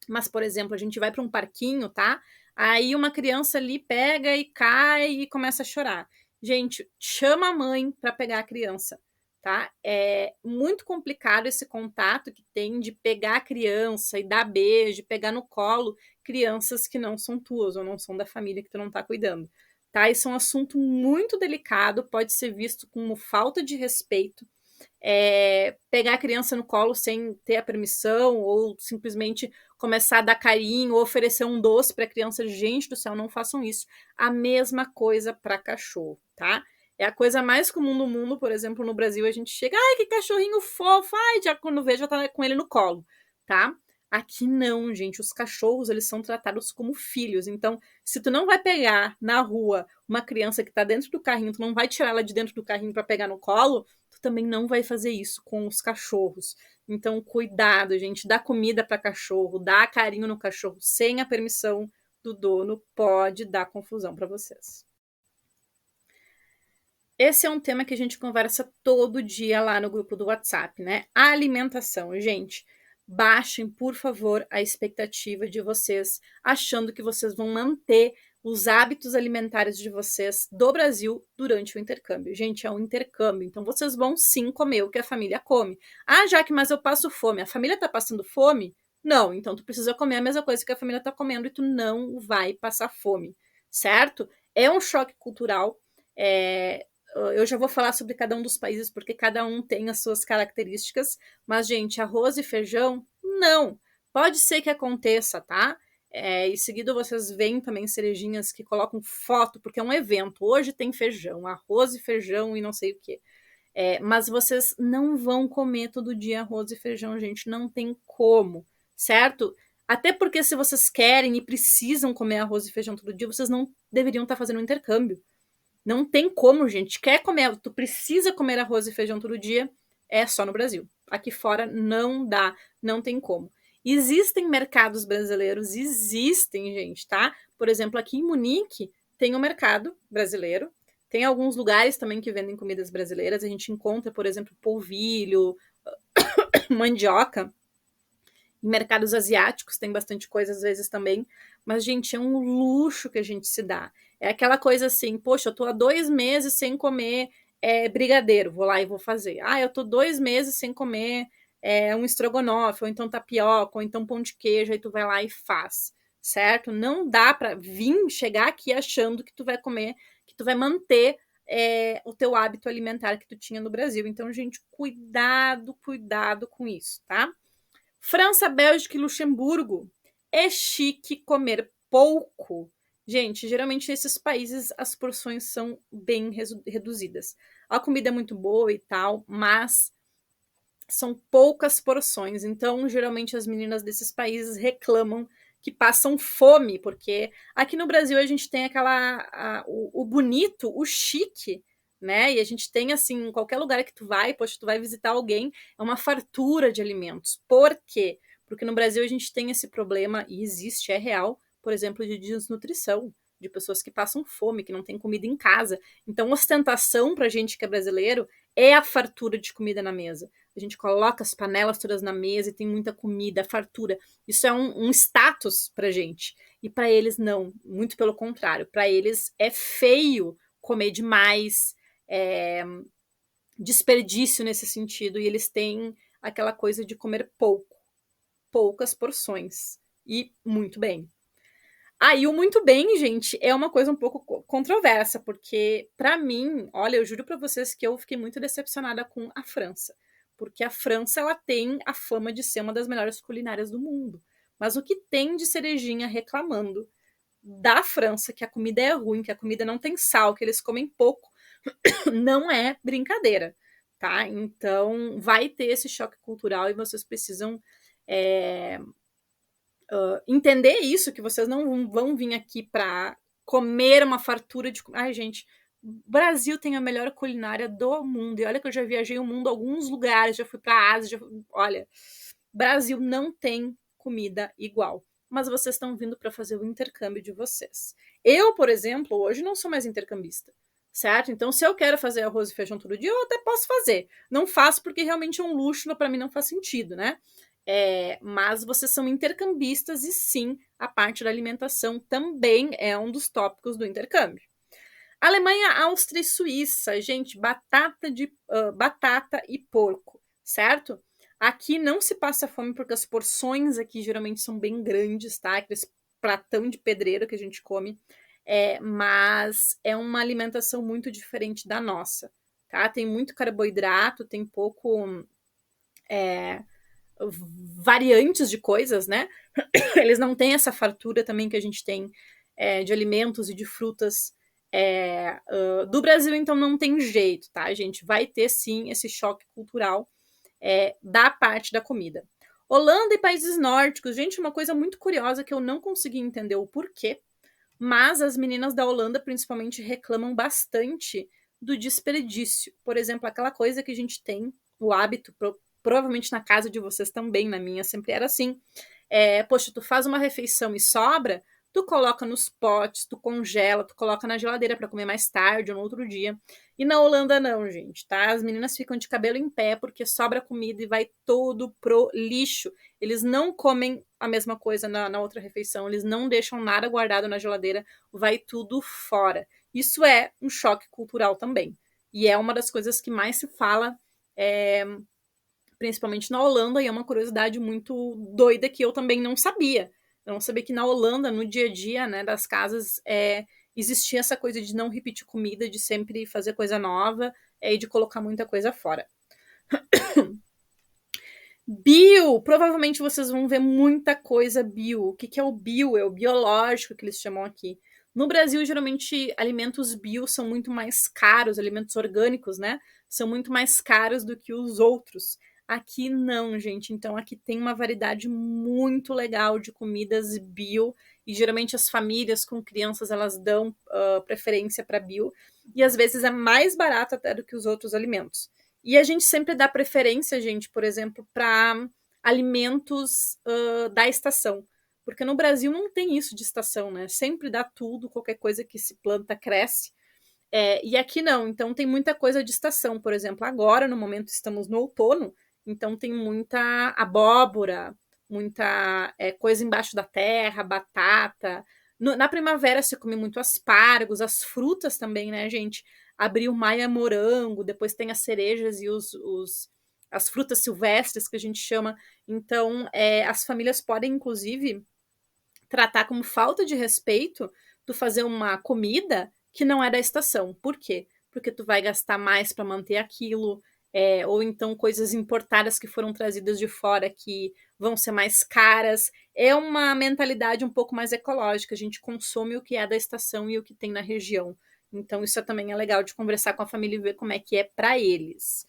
Mas, por exemplo, a gente vai para um parquinho, tá? Aí uma criança ali pega e cai e começa a chorar. Gente, chama a mãe para pegar a criança, tá? É muito complicado esse contato que tem de pegar a criança e dar beijo, pegar no colo crianças que não são tuas ou não são da família que tu não tá cuidando, tá? Isso é um assunto muito delicado, pode ser visto como falta de respeito, pegar a criança no colo sem ter a permissão ou simplesmente começar a dar carinho ou oferecer um doce para a criança. Gente do céu, não façam isso. A mesma coisa para cachorro, tá? É a coisa mais comum do mundo, por exemplo, no Brasil a gente chega, ai, que cachorrinho fofo, ai, já quando vê já tá com ele no colo, tá? Aqui não, gente, os cachorros, eles são tratados como filhos, então, se tu não vai pegar na rua uma criança que tá dentro do carrinho, tu não vai tirar ela de dentro do carrinho para pegar no colo, tu também não vai fazer isso com os cachorros. Então, cuidado, gente, dá comida para cachorro, dá carinho no cachorro sem a permissão do dono, pode dar confusão para vocês. Esse é um tema que a gente conversa todo dia lá no grupo do WhatsApp, né? A alimentação, gente. Baixem, por favor, a expectativa de vocês, achando que vocês vão manter os hábitos alimentares de vocês do Brasil durante o intercâmbio. Gente, é um intercâmbio, então vocês vão sim comer o que a família come. Ah, Jaque, mas eu passo fome. A família tá passando fome? Não, então tu precisa comer a mesma coisa que a família tá comendo e tu não vai passar fome, certo? É um choque cultural. Eu já vou falar sobre cada um dos países, porque cada um tem as suas características. Mas, gente, arroz e feijão, não. Pode ser que aconteça, tá? Em seguida vocês veem também cerejinhas que colocam foto, porque é um evento. Hoje tem feijão, arroz e feijão e não sei o quê. Mas vocês não vão comer todo dia arroz e feijão, gente. Não tem como, certo? Até porque se vocês querem e precisam comer arroz e feijão todo dia, vocês não deveriam estar fazendo um intercâmbio. Não tem como, gente. Quer comer, tu precisa comer arroz e feijão todo dia, é só no Brasil. Aqui fora não dá, não tem como. Existem mercados brasileiros, existem, gente, tá? Por exemplo, aqui em Munique tem um mercado brasileiro, tem alguns lugares também que vendem comidas brasileiras, a gente encontra, por exemplo, polvilho, mandioca. Em mercados asiáticos tem bastante coisa às vezes também, mas, gente, é um luxo que a gente se dá. É aquela coisa assim, poxa, eu tô há 2 meses sem comer brigadeiro, vou lá e vou fazer. Ah, eu tô 2 meses sem comer um estrogonofe, ou então tapioca, ou então pão de queijo, aí tu vai lá e faz, certo? Não dá pra vir, chegar aqui achando que tu vai comer, que tu vai manter o teu hábito alimentar que tu tinha no Brasil. Então, gente, cuidado, cuidado com isso, tá? França, Bélgica e Luxemburgo. É chique comer pouco. Gente, geralmente nesses países as porções são bem reduzidas. A comida é muito boa e tal, mas são poucas porções. Então, geralmente as meninas desses países reclamam que passam fome, porque aqui no Brasil a gente tem o bonito, o chique, né? E a gente tem assim, em qualquer lugar que tu vai, poxa, tu vai visitar alguém, é uma fartura de alimentos. Por quê? Porque no Brasil a gente tem esse problema, e existe, é real, por exemplo, de desnutrição, de pessoas que passam fome, que não tem comida em casa. Então, ostentação pra gente que é brasileiro é a fartura de comida na mesa. A gente coloca as panelas todas na mesa e tem muita comida, fartura. Isso é um status pra gente. E para eles não, muito pelo contrário. Para eles é feio comer demais, desperdício nesse sentido, e eles têm aquela coisa de comer pouco, poucas porções. E muito bem. E o muito bem, gente, é uma coisa um pouco controversa, porque para mim, olha, eu juro para vocês que eu fiquei muito decepcionada com a França, porque a França ela tem a fama de ser uma das melhores culinárias do mundo. Mas o que tem de cerejinha reclamando da França, que a comida é ruim, que a comida não tem sal, que eles comem pouco, não é brincadeira, tá? Então vai ter esse choque cultural e vocês precisam entender isso, que vocês não vão vir aqui para comer uma fartura de... Ai, gente, Brasil tem a melhor culinária do mundo. E olha que eu já viajei o mundo, alguns lugares, já fui para Ásia, olha, Brasil não tem comida igual. Mas vocês estão vindo para fazer o intercâmbio de vocês. Eu, por exemplo, hoje não sou mais intercambista, certo? Então, se eu quero fazer arroz e feijão todo dia, eu até posso fazer. Não faço porque realmente é um luxo, para mim não faz sentido, né? Mas vocês são intercambistas e sim, a parte da alimentação também é um dos tópicos do intercâmbio. Alemanha, Áustria e Suíça, gente, batata e porco, certo? Aqui não se passa fome porque as porções aqui geralmente são bem grandes, tá? Aqueles pratão de pedreiro que a gente come, mas é uma alimentação muito diferente da nossa, tá? Tem muito carboidrato, tem pouco variantes de coisas, né? Eles não têm essa fartura também que a gente tem de alimentos e de frutas do Brasil, então não tem jeito, tá, gente? Vai ter sim esse choque cultural da parte da comida. Holanda e países nórdicos, gente, uma coisa muito curiosa que eu não consegui entender o porquê, mas as meninas da Holanda principalmente reclamam bastante do desperdício. Por exemplo, aquela coisa que a gente tem o hábito, provavelmente na casa de vocês também, na minha sempre era assim. Poxa, tu faz uma refeição e sobra, tu coloca nos potes, tu congela, tu coloca na geladeira para comer mais tarde ou no outro dia. E na Holanda não, gente, tá? As meninas ficam de cabelo em pé porque sobra comida e vai todo pro lixo. Eles não comem a mesma coisa na outra refeição, eles não deixam nada guardado na geladeira, vai tudo fora. Isso é um choque cultural também. E é uma das coisas que mais se fala, principalmente na Holanda, e é uma curiosidade muito doida que eu também não sabia. Eu não sabia que na Holanda, no dia a dia, né, das casas, existia essa coisa de não repetir comida, de sempre fazer coisa nova, e de colocar muita coisa fora. Bio, provavelmente vocês vão ver muita coisa bio. O que é o bio? É o biológico que eles chamam aqui. No Brasil, geralmente, alimentos bio são muito mais caros, alimentos orgânicos, né? São muito mais caros do que os outros. Aqui não, gente. Então, aqui tem uma variedade muito legal de comidas bio. E geralmente as famílias com crianças, elas dão preferência para bio. E às vezes é mais barato até do que os outros alimentos. E a gente sempre dá preferência, gente, por exemplo, para alimentos da estação. Porque no Brasil não tem isso de estação, né? Sempre dá tudo, qualquer coisa que se planta cresce. E aqui não, então tem muita coisa de estação. Por exemplo, agora, no momento, estamos no outono, então tem muita abóbora, muita coisa embaixo da terra, batata. Na primavera se come muito aspargos, as frutas também, né, gente? Abril, maio é morango, depois tem as cerejas e as frutas silvestres que a gente chama. Então, as famílias podem, inclusive, tratar como falta de respeito tu fazer uma comida que não é da estação. Por quê? Porque tu vai gastar mais para manter aquilo, ou então coisas importadas que foram trazidas de fora que vão ser mais caras. É uma mentalidade um pouco mais ecológica. A gente consome o que é da estação e o que tem na região. Então isso também é legal de conversar com a família e ver como é que é para eles.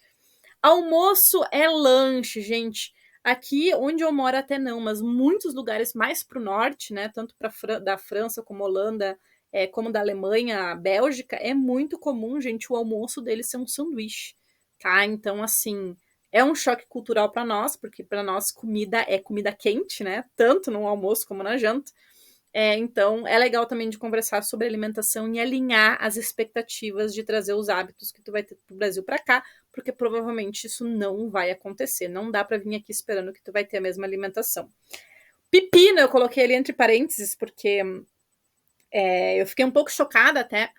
Almoço é lanche, gente. Aqui onde eu moro até não, mas muitos lugares mais para o norte, né, tanto da França como Holanda, como da Alemanha, Bélgica, é muito comum, gente, o almoço deles ser um sanduíche, tá? Então, assim, é um choque cultural para nós, porque para nós comida é comida quente, né? Tanto no almoço como na janta. Então, é legal também de conversar sobre alimentação e alinhar as expectativas de trazer os hábitos que tu vai ter pro Brasil para cá, porque provavelmente isso não vai acontecer. Não dá para vir aqui esperando que tu vai ter a mesma alimentação. Pepino, eu coloquei ali entre parênteses, porque eu fiquei um pouco chocada até.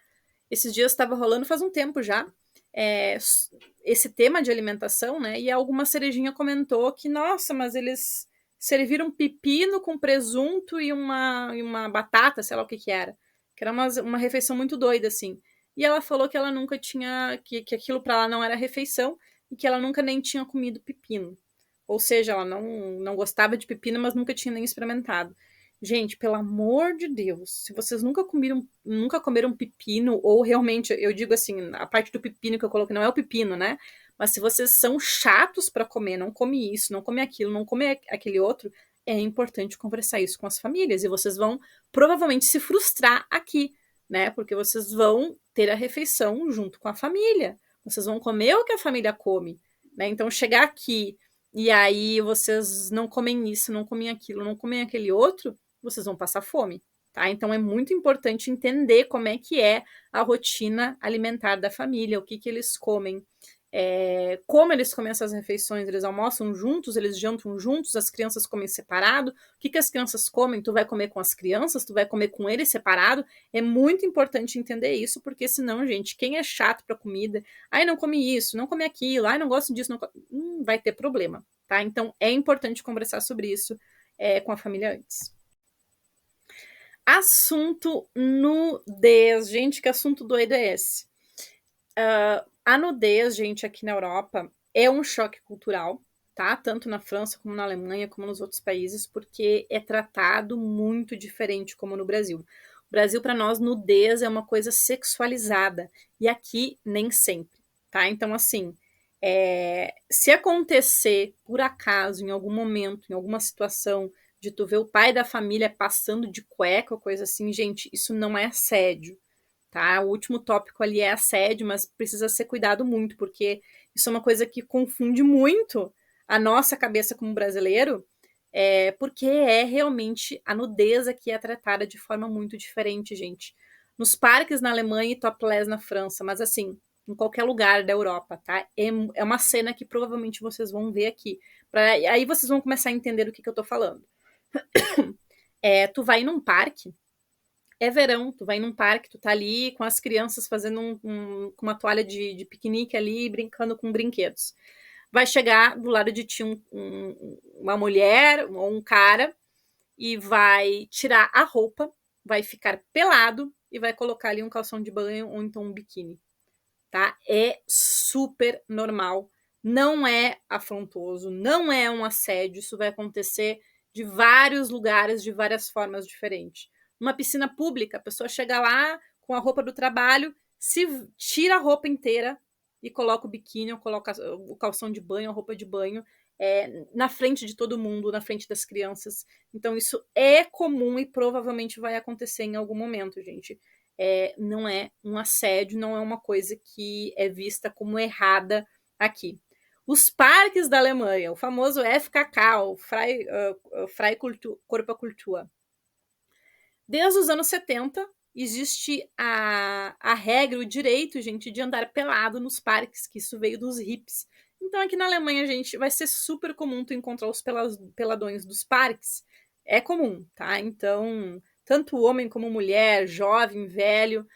Esses dias estava rolando faz um tempo já. Esse tema de alimentação, né? E alguma cerejinha comentou que, nossa, mas eles serviram pepino com presunto e uma batata, sei lá o que era. Que era uma refeição muito doida, assim. E ela falou que ela nunca tinha. Que aquilo para ela não era refeição e que ela nunca nem tinha comido pepino. Ou seja, ela não gostava de pepino, mas nunca tinha nem experimentado. Gente, pelo amor de Deus, se vocês nunca comeram pepino, ou realmente, eu digo assim, a parte do pepino que eu coloquei não é o pepino, né? Mas se vocês são chatos para comer, não come isso, não come aquilo, não come aquele outro, é importante conversar isso com as famílias. E vocês vão provavelmente se frustrar aqui, né? Porque vocês vão ter a refeição junto com a família. Vocês vão comer o que a família come, né? Então, chegar aqui e aí vocês não comem isso, não comem aquilo, não comem aquele outro, vocês vão passar fome, tá? Então é muito importante entender como é que é a rotina alimentar da família, o que eles comem, como eles comem essas refeições, eles almoçam juntos, eles jantam juntos, as crianças comem separado, o que as crianças comem, tu vai comer com as crianças, tu vai comer com eles separado, é muito importante entender isso, porque senão, gente, quem é chato pra comida, ai, não come isso, não come aquilo, ai, não gosto disso, vai ter problema, tá? Então é importante conversar sobre isso com a família antes. Assunto nudez. Gente, que assunto doido é esse? A nudez, gente, aqui na Europa é um choque cultural, tá? Tanto na França como na Alemanha, como nos outros países, porque é tratado muito diferente como no Brasil. O Brasil, para nós, nudez é uma coisa sexualizada, e aqui nem sempre, tá? Então, assim, se acontecer, por acaso, em algum momento, em alguma situação, de tu ver o pai da família passando de cueca ou coisa assim, gente, isso não é assédio, tá? O último tópico ali é assédio, mas precisa ser cuidado muito, porque isso é uma coisa que confunde muito a nossa cabeça como brasileiro, porque é realmente a nudez aqui é tratada de forma muito diferente, gente. Nos parques na Alemanha e topless na França, mas assim, em qualquer lugar da Europa, tá? É uma cena que provavelmente vocês vão ver aqui. Aí vocês vão começar a entender do que eu tô falando. Tu vai num parque, é verão, tu vai num parque, tu tá ali com as crianças fazendo com uma toalha de piquenique ali, brincando com brinquedos. Vai chegar do lado de ti uma mulher ou um cara e vai tirar a roupa, vai ficar pelado e vai colocar ali um calção de banho ou então um biquíni, tá? É super normal, não é afrontoso, não é um assédio, isso vai acontecer de vários lugares, de várias formas diferentes. Numa piscina pública, a pessoa chega lá com a roupa do trabalho, se tira a roupa inteira e coloca o biquíni, ou coloca o calção de banho, a roupa de banho, na frente de todo mundo, na frente das crianças. Então, isso é comum e provavelmente vai acontecer em algum momento, gente. Não é um assédio, não é uma coisa que é vista como errada aqui. Os parques da Alemanha, o famoso FKK, o Freikorperkultur. Desde os anos 70, existe a regra, o direito, gente, de andar pelado nos parques, que isso veio dos hips. Então, aqui na Alemanha, gente, vai ser super comum tu encontrar os peladões dos parques. É comum, tá? Então, tanto homem como mulher, jovem, velho,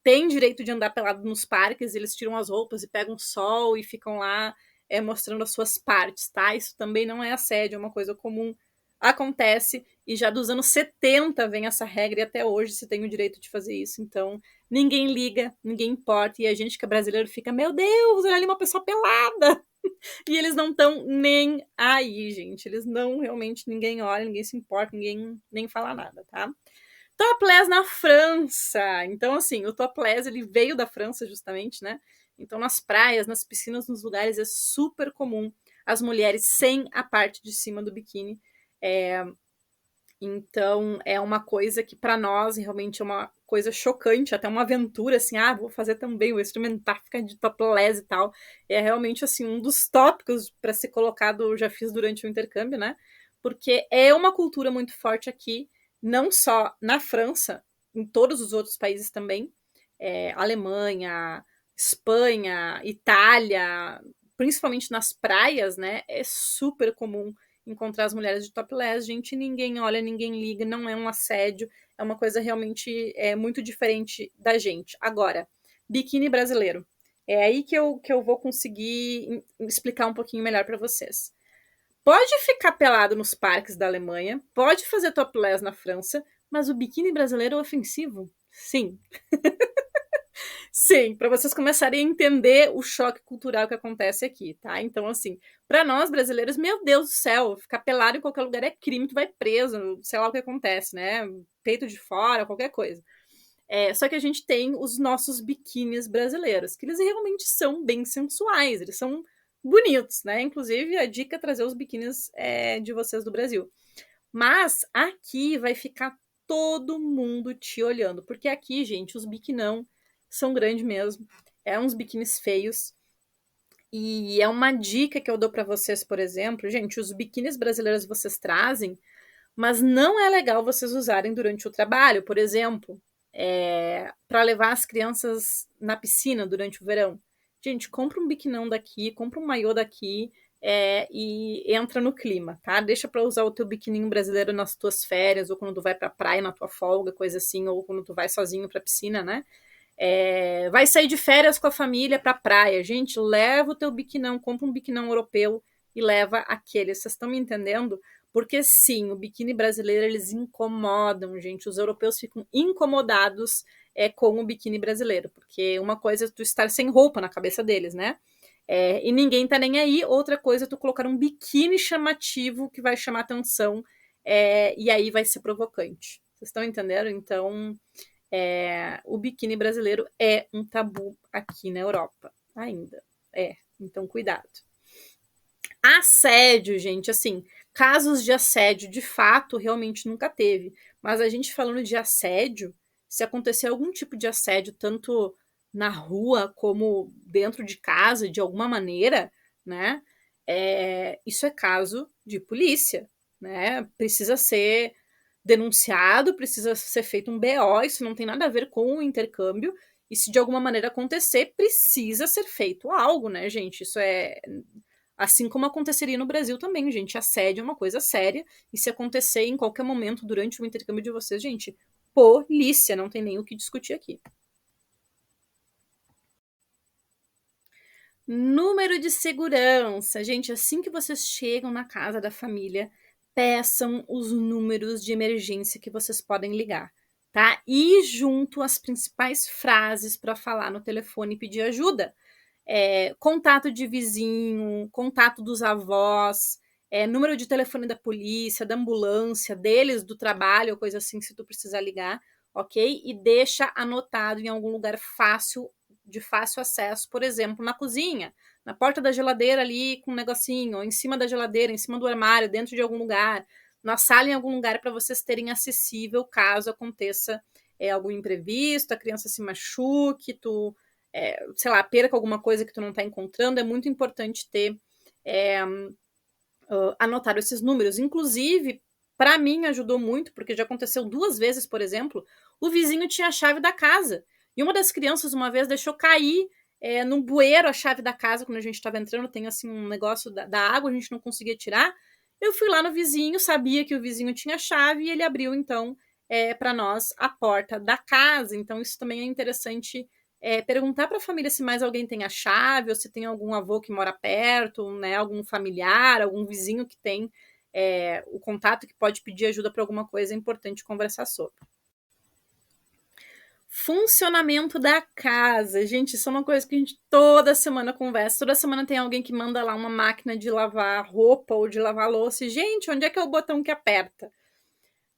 tem direito de andar pelado nos parques. Eles tiram as roupas e pegam sol e ficam lá mostrando as suas partes, tá? Isso também não é assédio, é uma coisa comum. Acontece, e já dos anos 70 vem essa regra, e até hoje se tem o direito de fazer isso. Então, ninguém liga, ninguém importa, e a gente que é brasileiro fica, meu Deus, olha ali uma pessoa pelada. E eles não estão nem aí, gente. Eles não, realmente, ninguém olha, ninguém se importa, ninguém nem fala nada, tá? Topless na França. Então, assim, o topless, ele veio da França, justamente, né? Então, nas praias, nas piscinas, nos lugares, é super comum as mulheres sem a parte de cima do biquíni. Então, é uma coisa que para nós realmente é uma coisa chocante, até uma aventura, assim, vou fazer também, vou experimentar ficar de topless e tal. É realmente, assim, um dos tópicos para ser colocado, eu já fiz durante o intercâmbio, né? Porque é uma cultura muito forte aqui, não só na França, em todos os outros países também, Alemanha, Espanha, Itália, principalmente nas praias, né? É super comum encontrar as mulheres de topless, gente, ninguém olha, ninguém liga, não é um assédio, é uma coisa realmente muito diferente da gente. Agora, biquíni brasileiro. É aí que eu vou conseguir explicar um pouquinho melhor para vocês. Pode ficar pelado nos parques da Alemanha, pode fazer topless na França, mas o biquíni brasileiro é ofensivo? Sim. Sim, para vocês começarem a entender o choque cultural que acontece aqui, tá? Então, assim, para nós brasileiros, meu Deus do céu, ficar pelado em qualquer lugar é crime, tu vai preso, sei lá o que acontece, né? Peito de fora, qualquer coisa. Só que a gente tem os nossos biquínis brasileiros, que eles realmente são bem sensuais, eles são bonitos, né? Inclusive, a dica é trazer os biquínis de vocês do Brasil. Mas aqui vai ficar todo mundo te olhando, porque aqui, gente, os biquinão são grandes mesmo. É uns biquínis feios. E é uma dica que eu dou para vocês, por exemplo, gente, os biquínis brasileiros vocês trazem, mas não é legal vocês usarem durante o trabalho, por exemplo, para levar as crianças na piscina durante o verão. Gente, compra um biquinão daqui, compra um maiô daqui e entra no clima, tá? Deixa para usar o teu biquininho brasileiro nas tuas férias, ou quando tu vai pra praia na tua folga, coisa assim, ou quando tu vai sozinho pra piscina, né? Vai sair de férias com a família pra praia. Gente, leva o teu biquinão, compra um biquinão europeu e leva aquele. Vocês estão me entendendo? Porque sim, o biquíni brasileiro, eles incomodam, gente. Os europeus ficam incomodados com o biquíni brasileiro. Porque uma coisa é tu estar sem roupa na cabeça deles, né? E ninguém tá nem aí. Outra coisa é tu colocar um biquíni chamativo que vai chamar atenção. E aí vai ser provocante. Vocês estão entendendo? Então, o biquíni brasileiro é um tabu aqui na Europa, ainda. Então cuidado. Assédio, gente, assim, casos de assédio, de fato, realmente nunca teve. Mas a gente falando de assédio, se acontecer algum tipo de assédio, tanto na rua como dentro de casa, de alguma maneira, né? Isso é caso de polícia, né? Precisa ser denunciado, precisa ser feito um BO, isso não tem nada a ver com o intercâmbio, e se de alguma maneira acontecer, precisa ser feito algo, né, gente? Isso é assim como aconteceria no Brasil também, gente. Assédio é uma coisa séria, e se acontecer em qualquer momento durante o intercâmbio de vocês, gente, polícia, não tem nem o que discutir aqui. Número de segurança. Gente, assim que vocês chegam na casa da família, peçam os números de emergência que vocês podem ligar, tá? E junto as principais frases para falar no telefone e pedir ajuda. Contato de vizinho, contato dos avós, número de telefone da polícia, da ambulância, deles, do trabalho, coisa assim, se tu precisar ligar, ok? E deixa anotado em algum lugar fácil, de fácil acesso, por exemplo, na cozinha, na porta da geladeira ali com um negocinho, ou em cima da geladeira, em cima do armário, dentro de algum lugar, na sala em algum lugar para vocês terem acessível caso aconteça algum imprevisto, a criança se machuque, tu sei lá, perca alguma coisa que tu não está encontrando, é muito importante ter anotado esses números. Inclusive, para mim ajudou muito, porque já aconteceu 2 vezes, por exemplo, o vizinho tinha a chave da casa. E uma das crianças, uma vez, deixou cair no bueiro a chave da casa, quando a gente estava entrando, tem assim um negócio da água, a gente não conseguia tirar. Eu fui lá no vizinho, sabia que o vizinho tinha chave, e ele abriu, então, para nós a porta da casa. Então, isso também é interessante perguntar para a família se mais alguém tem a chave, ou se tem algum avô que mora perto, né, algum familiar, algum vizinho que tem o contato que pode pedir ajuda para alguma coisa, é importante conversar sobre. Funcionamento da casa. Gente, isso é uma coisa que a gente toda semana conversa. Toda semana tem alguém que manda lá uma máquina de lavar roupa ou de lavar louça. E, gente, onde é que é o botão que aperta?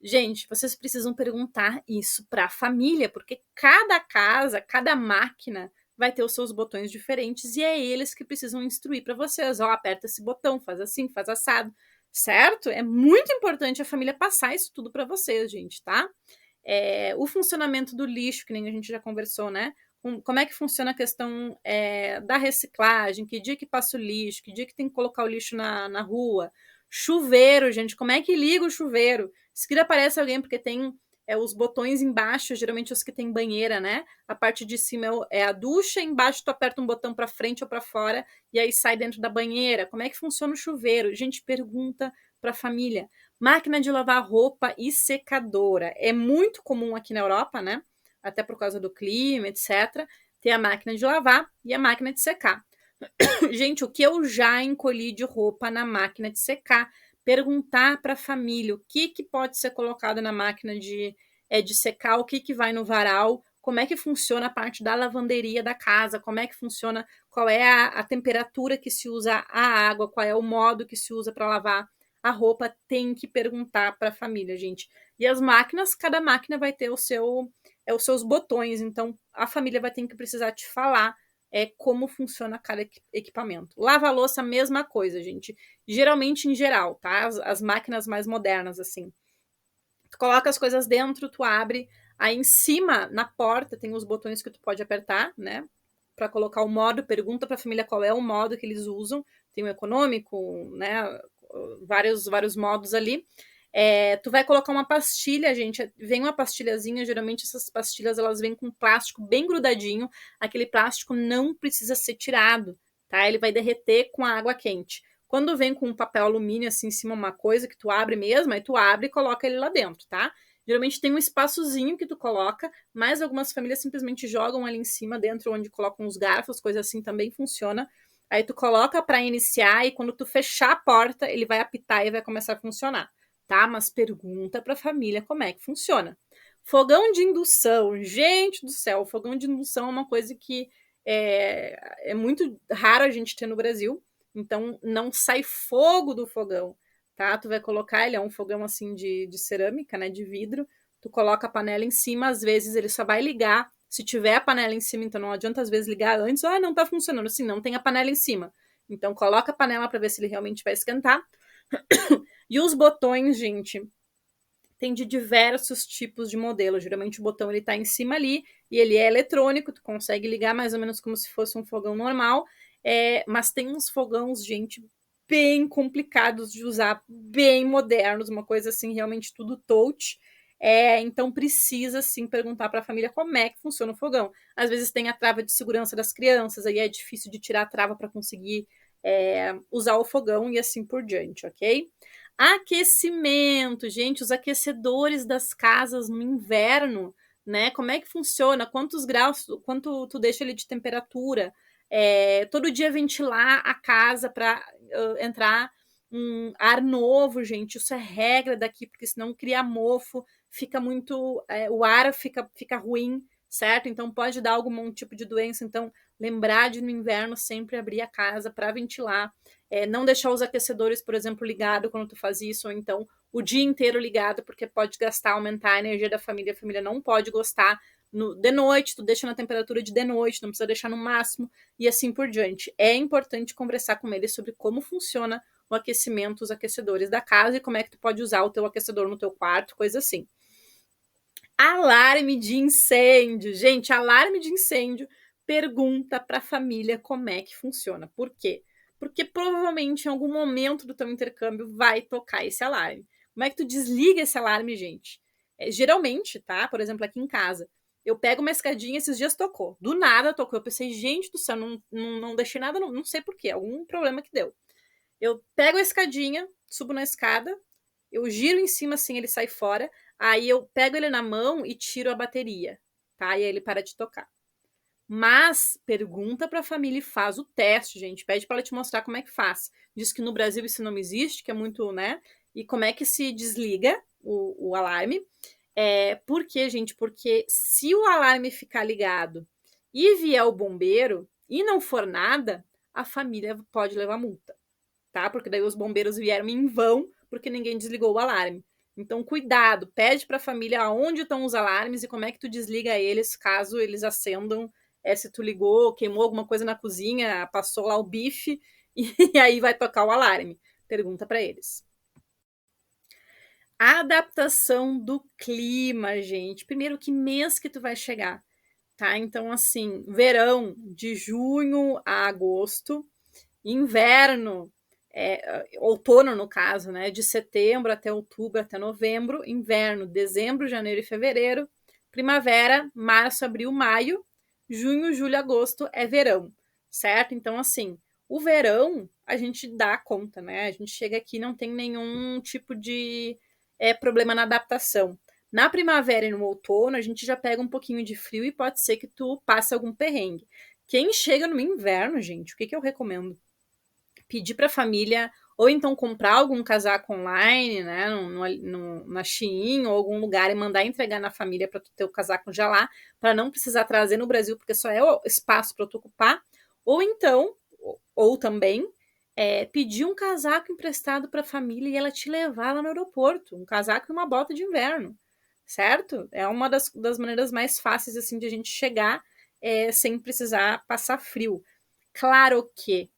Gente, vocês precisam perguntar isso para a família, porque cada casa, cada máquina vai ter os seus botões diferentes e é eles que precisam instruir para vocês. Ó, aperta esse botão, faz assim, faz assado, certo? É muito importante a família passar isso tudo para vocês, gente, tá? O funcionamento do lixo, que nem a gente já conversou, né? Como é que funciona a questão da reciclagem, que dia que passa o lixo, que dia que tem que colocar o lixo na rua. Chuveiro, gente, como é que liga o chuveiro? Se que aparece alguém porque tem os botões embaixo, geralmente os que tem banheira, né? A parte de cima é a ducha, embaixo tu aperta um botão para frente ou para fora e aí sai dentro da banheira. Como é que funciona o chuveiro? Gente, pergunta para a família. Máquina de lavar roupa e secadora. É muito comum aqui na Europa, né? Até por causa do clima, etc. Ter a máquina de lavar e a máquina de secar. Gente, o que eu já encolhi de roupa na máquina de secar? Perguntar para a família o que pode ser colocado na máquina de secar, o que vai no varal, como é que funciona a parte da lavanderia da casa, como é que funciona, qual é a temperatura que se usa a água, qual é o modo que se usa para lavar a roupa, tem que perguntar para a família, gente. E as máquinas, cada máquina vai ter os seus botões, então a família vai ter que precisar te falar como funciona cada equipamento. Lava-louça, mesma coisa, gente. Geralmente em geral, tá? As máquinas mais modernas, assim. Tu coloca as coisas dentro, tu abre, aí em cima, na porta, tem os botões que tu pode apertar, né? Para colocar o modo, pergunta para a família qual é o modo que eles usam. Tem o econômico, né? Vários modos ali. Tu vai colocar uma pastilha, gente. Vem uma pastilhazinha, geralmente essas pastilhas elas vêm com plástico bem grudadinho. Aquele plástico não precisa ser tirado, tá? Ele vai derreter com a água quente. Quando vem com um papel alumínio assim em cima, uma coisa que tu abre mesmo, aí tu abre e coloca ele lá dentro, tá? Geralmente tem um espaçozinho que tu coloca, mas algumas famílias simplesmente jogam ali em cima, dentro onde colocam os garfos, coisa assim também funciona. Aí tu coloca para iniciar e quando tu fechar a porta, ele vai apitar e vai começar a funcionar, tá? Mas pergunta para a família como é que funciona. Fogão de indução, gente do céu, fogão de indução é uma coisa que é muito raro a gente ter no Brasil. Então, não sai fogo do fogão, tá? Tu vai colocar, ele é um fogão assim de cerâmica, né? De vidro. Tu coloca a panela em cima, às vezes ele só vai ligar. Se tiver a panela em cima, então não adianta às vezes ligar antes. Ah, não tá funcionando. Assim, não tem a panela em cima. Então, coloca a panela para ver se ele realmente vai esquentar. E os botões, gente, tem de diversos tipos de modelo. Geralmente o botão ele tá em cima ali e ele é eletrônico, tu consegue ligar mais ou menos como se fosse um fogão normal. Mas tem uns fogões, gente, bem complicados de usar, bem modernos, uma coisa assim, realmente tudo touch. Então precisa sim perguntar para a família como é que funciona o fogão. Às vezes tem a trava de segurança das crianças, aí é difícil de tirar a trava para conseguir usar o fogão e assim por diante, ok? Aquecimento, gente, os aquecedores das casas no inverno, né? Como é que funciona? Quantos graus, quanto tu deixa ele de temperatura? Todo dia ventilar a casa para entrar um ar novo, gente. Isso é regra daqui, porque senão cria mofo, fica muito. O ar fica ruim, certo? Então pode dar algum tipo de doença. Então, lembrar de no inverno sempre abrir a casa para ventilar. Não deixar os aquecedores, por exemplo, ligado quando tu faz isso, ou então o dia inteiro ligado, porque pode gastar, aumentar a energia da família. A família não pode gostar de noite, tu deixa na temperatura de noite, não precisa deixar no máximo, e assim por diante. É importante conversar com eles sobre como funciona o aquecimento, os aquecedores da casa e como é que tu pode usar o teu aquecedor no teu quarto, coisa assim. Alarme de incêndio. Gente, alarme de incêndio, pergunta para a família como é que funciona. Por quê? Porque provavelmente em algum momento do teu intercâmbio vai tocar esse alarme. Como é que tu desliga esse alarme, gente? Geralmente, tá? Por exemplo, aqui em casa, eu pego uma escadinha, esses dias tocou. Do nada tocou. Eu pensei, gente do céu, não deixei nada, não sei por quê, algum problema que deu. Eu pego a escadinha, subo na escada, eu giro em cima assim, ele sai fora, aí eu pego ele na mão e tiro a bateria, tá? E aí ele para de tocar. Mas pergunta para a família e faz o teste, gente. Pede para ela te mostrar como é que faz. Diz que no Brasil isso não existe, que é muito, né? E como é que se desliga o alarme. Por quê, gente? Porque se o alarme ficar ligado e vier o bombeiro e não for nada, a família pode levar multa, tá? Porque daí os bombeiros vieram em vão porque ninguém desligou o alarme. Então, cuidado, pede para a família aonde estão os alarmes e como é que tu desliga eles caso eles acendam. Se tu ligou, queimou alguma coisa na cozinha, passou lá o bife e aí vai tocar o alarme. Pergunta para eles. A adaptação do clima, gente. Primeiro, que mês que tu vai chegar, tá? Então, assim, verão de junho a agosto, inverno, outono no caso, né? De setembro até outubro, até novembro, inverno, dezembro, janeiro e fevereiro, primavera, março, abril, maio, junho, julho, agosto é verão, certo? Então, assim, o verão a gente dá conta, né? A gente chega aqui e não tem nenhum tipo de problema na adaptação. Na primavera e no outono, a gente já pega um pouquinho de frio e pode ser que tu passe algum perrengue. Quem chega no inverno, gente, o que eu recomendo? Pedir para a família ou então comprar algum casaco online, né, na Shein ou algum lugar e mandar entregar na família para tu ter o casaco já lá, para não precisar trazer no Brasil, porque só é o espaço para tu ocupar. Ou então, ou também, pedir um casaco emprestado para a família e ela te levar lá no aeroporto, um casaco e uma bota de inverno, certo? É uma das maneiras mais fáceis assim de a gente chegar sem precisar passar frio. Claro que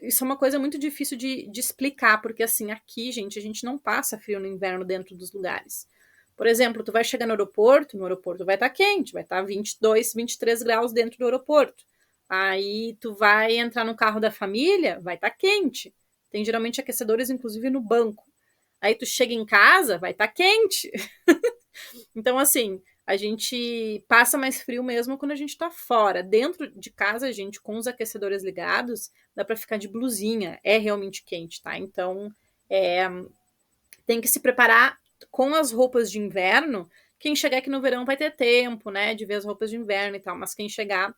isso é uma coisa muito difícil de explicar, porque assim, aqui, gente, a gente não passa frio no inverno dentro dos lugares. Por exemplo, tu vai chegar no aeroporto vai estar quente, vai estar 22, 23 graus dentro do aeroporto. Aí tu vai entrar no carro da família, vai estar quente. Tem geralmente aquecedores, inclusive, no banco. Aí tu chega em casa, vai estar quente. Então, assim, a gente passa mais frio mesmo quando a gente tá fora. Dentro de casa, gente, com os aquecedores ligados, dá para ficar de blusinha. É realmente quente, tá? Então, tem que se preparar com as roupas de inverno. Quem chegar aqui no verão vai ter tempo, né, de ver as roupas de inverno e tal. Mas quem chegar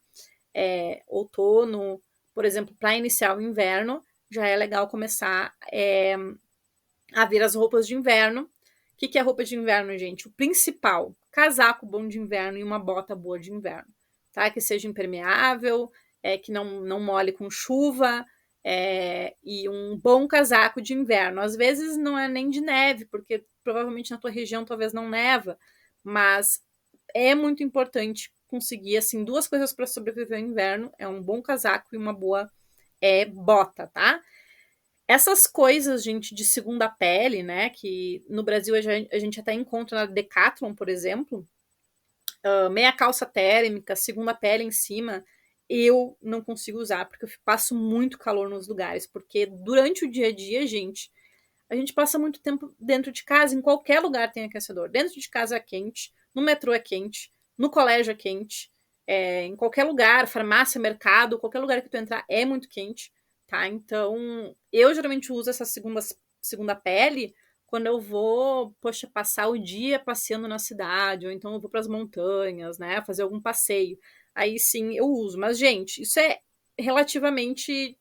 outono, por exemplo, para iniciar o inverno, já é legal começar a ver as roupas de inverno. O que é roupa de inverno, gente? O principal, casaco bom de inverno e uma bota boa de inverno, tá? Que seja impermeável, que não molhe com chuva, e um bom casaco de inverno. Às vezes não é nem de neve, porque provavelmente na tua região talvez não neva, mas é muito importante conseguir, assim, duas coisas para sobreviver ao inverno, é um bom casaco e uma boa bota, tá? Essas coisas, gente, de segunda pele, né? Que no Brasil a gente até encontra na Decathlon, por exemplo, meia calça térmica, segunda pele em cima. eu não consigo usar, porque eu passo muito calor nos lugares, porque durante o dia a dia, gente, a gente passa muito tempo dentro de casa, em qualquer lugar tem aquecedor. Dentro de casa é quente, no metrô é quente, no colégio é quente, em qualquer lugar, farmácia, mercado, qualquer lugar que tu entrar é muito quente, tá? Então, eu geralmente uso essa segunda pele quando eu vou, poxa, passar o dia passeando na cidade, ou então eu vou para as montanhas, né, fazer algum passeio. Aí sim eu uso. Mas, gente, isso é relativamente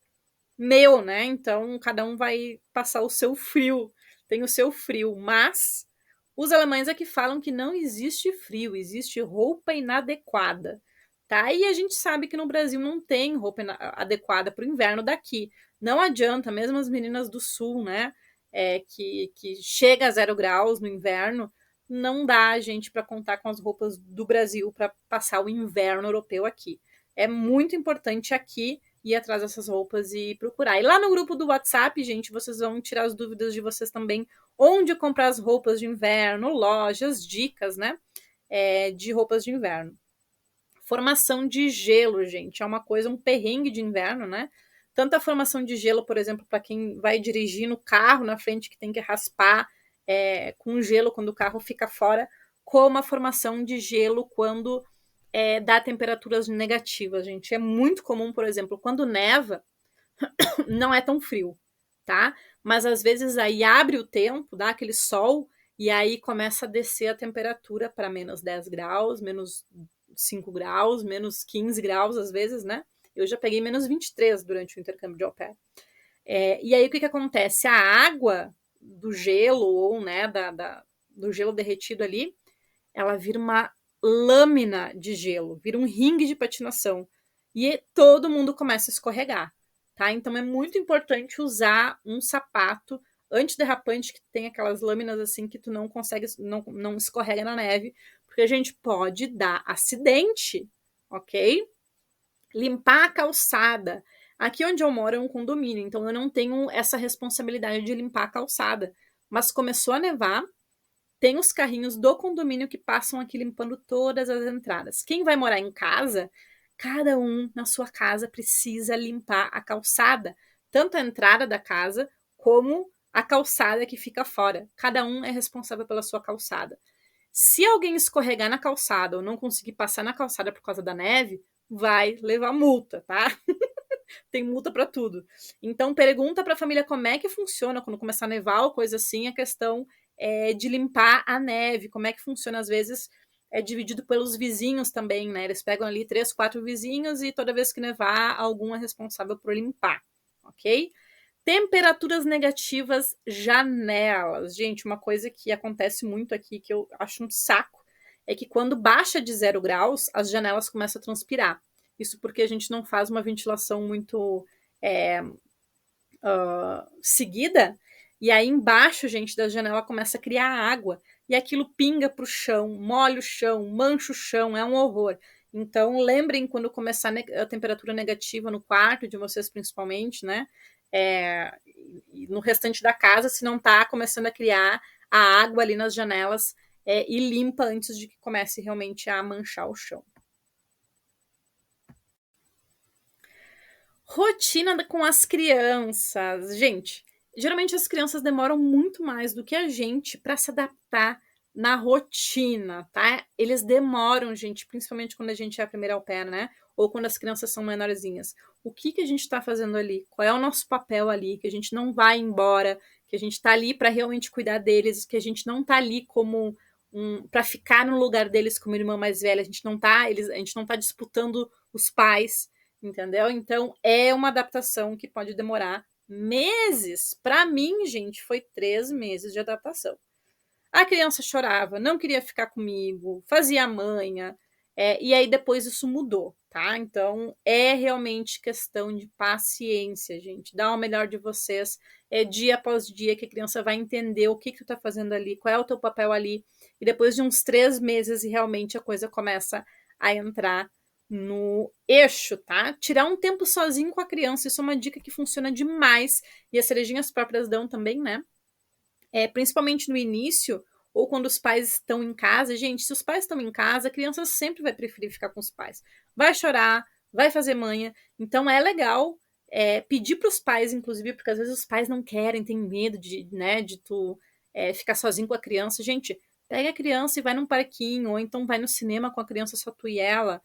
meu, né? Então cada um vai passar o seu frio, tem o seu frio, mas os alemães aqui falam que não existe frio, existe roupa inadequada, tá? E a gente sabe que no Brasil não tem roupa adequada para o inverno daqui. Não adianta, mesmo as meninas do sul, né? Que chega a 0 graus no inverno, não dá, gente, para contar com as roupas do Brasil para passar o inverno europeu aqui. É muito importante aqui ir atrás dessas roupas e procurar. E lá no grupo do WhatsApp, gente, vocês vão tirar as dúvidas de vocês também, onde comprar as roupas de inverno, lojas, dicas, né? De roupas de inverno. Formação de gelo, gente, é uma coisa, um perrengue de inverno, né? Tanto a formação de gelo, por exemplo, para quem vai dirigir no carro na frente, que tem que raspar com gelo quando o carro fica fora, como a formação de gelo quando dá temperaturas negativas, gente. É muito comum, por exemplo, quando neva, não é tão frio, tá? Mas às vezes aí abre o tempo, dá aquele sol, e aí começa a descer a temperatura para menos 10 graus, menos 5 graus, menos 15 graus às vezes, né? Eu já peguei menos 23 durante o intercâmbio de au pair. E aí o que, que acontece? A água do gelo, ou né, do gelo derretido ali, ela vira uma lâmina de gelo, vira um ringue de patinação. E todo mundo começa a escorregar, tá? Então é muito importante usar um sapato antiderrapante que tem aquelas lâminas assim que tu não consegue, não escorrega na neve, porque a gente pode dar acidente, ok? Limpar a calçada. Aqui onde eu moro é um condomínio, então eu não tenho essa responsabilidade de limpar a calçada. Mas começou a nevar, tem os carrinhos do condomínio que passam aqui limpando todas as entradas. Quem vai morar em casa, cada um na sua casa precisa limpar a calçada, tanto a entrada da casa como a calçada que fica fora. Cada um é responsável pela sua calçada. Se alguém escorregar na calçada ou não conseguir passar na calçada por causa da neve, vai levar multa, tá? Tem multa para tudo. Então pergunta para a família como é que funciona quando começar a nevar ou coisa assim, a questão de limpar a neve, como é que funciona às vezes é dividido pelos vizinhos também, né? Eles pegam ali 3, 4 vizinhos e toda vez que nevar, algum é responsável por limpar, ok? Temperaturas negativas, janelas. Gente, uma coisa que acontece muito aqui, que eu acho um saco, é que quando baixa de 0 graus, as janelas começam a transpirar. Isso porque a gente não faz uma ventilação muito seguida, e aí embaixo, gente, da janela começa a criar água, e aquilo pinga para o chão, molha o chão, mancha o chão, é um horror. Então, lembrem quando começar a temperatura negativa no quarto de vocês, principalmente, né? E no restante da casa, se não está começando a criar a água ali nas janelas, e limpa antes de que comece realmente a manchar o chão. Rotina com as crianças. Gente, geralmente as crianças demoram muito mais do que a gente para se adaptar na rotina, tá? Eles demoram, gente, principalmente quando a gente é a primeira au pair, né? Ou quando as crianças são menorzinhas. O que a gente está fazendo ali? Qual é o nosso papel ali? Que a gente não vai embora, que a gente está ali para realmente cuidar deles, que a gente não está ali como para ficar no lugar deles como irmã mais velha. A gente não tá disputando os pais, entendeu? Então é uma adaptação que pode demorar meses. Para mim, gente, foi 3 meses de adaptação. A criança chorava, não queria ficar comigo, fazia manha, e aí depois isso mudou, tá? Então é realmente questão de paciência, gente. Dá o melhor de vocês, dia após dia que a criança vai entender o que tu tá fazendo ali, qual é o teu papel ali, e depois de uns 3 meses realmente a coisa começa a entrar no eixo, tá? Tirar um tempo sozinho com a criança, isso é uma dica que funciona demais, e as cerejinhas próprias dão também, né? Principalmente no início, ou quando os pais estão em casa. Gente, se os pais estão em casa, a criança sempre vai preferir ficar com os pais. Vai chorar, vai fazer manha. Então é legal pedir para os pais, inclusive, porque às vezes os pais não querem, têm medo de, né, de tu ficar sozinho com a criança. Gente, pega a criança e vai num parquinho, ou então vai no cinema com a criança só tu e ela.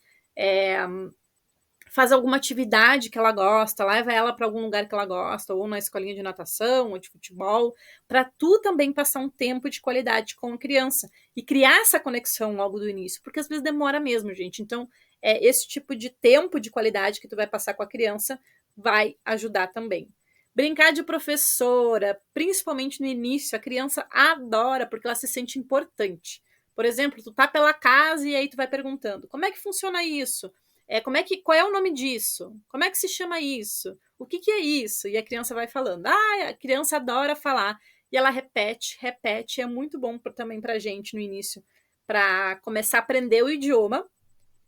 Faz alguma atividade que ela gosta, leva ela para algum lugar que ela gosta, ou na escolinha de natação, ou de futebol, para tu também passar um tempo de qualidade com a criança e criar essa conexão logo do início, porque às vezes demora mesmo, gente. Então, esse tipo de tempo de qualidade que tu vai passar com a criança vai ajudar também. Brincar de professora, principalmente no início, a criança adora porque ela se sente importante. Por exemplo, tu tá pela casa e aí tu vai perguntando: como é que funciona isso? Qual é o nome disso? Como é que se chama isso? O que é isso? E a criança vai falando. A criança adora falar. E ela repete, repete. É muito bom também pra gente no início, para começar a aprender o idioma.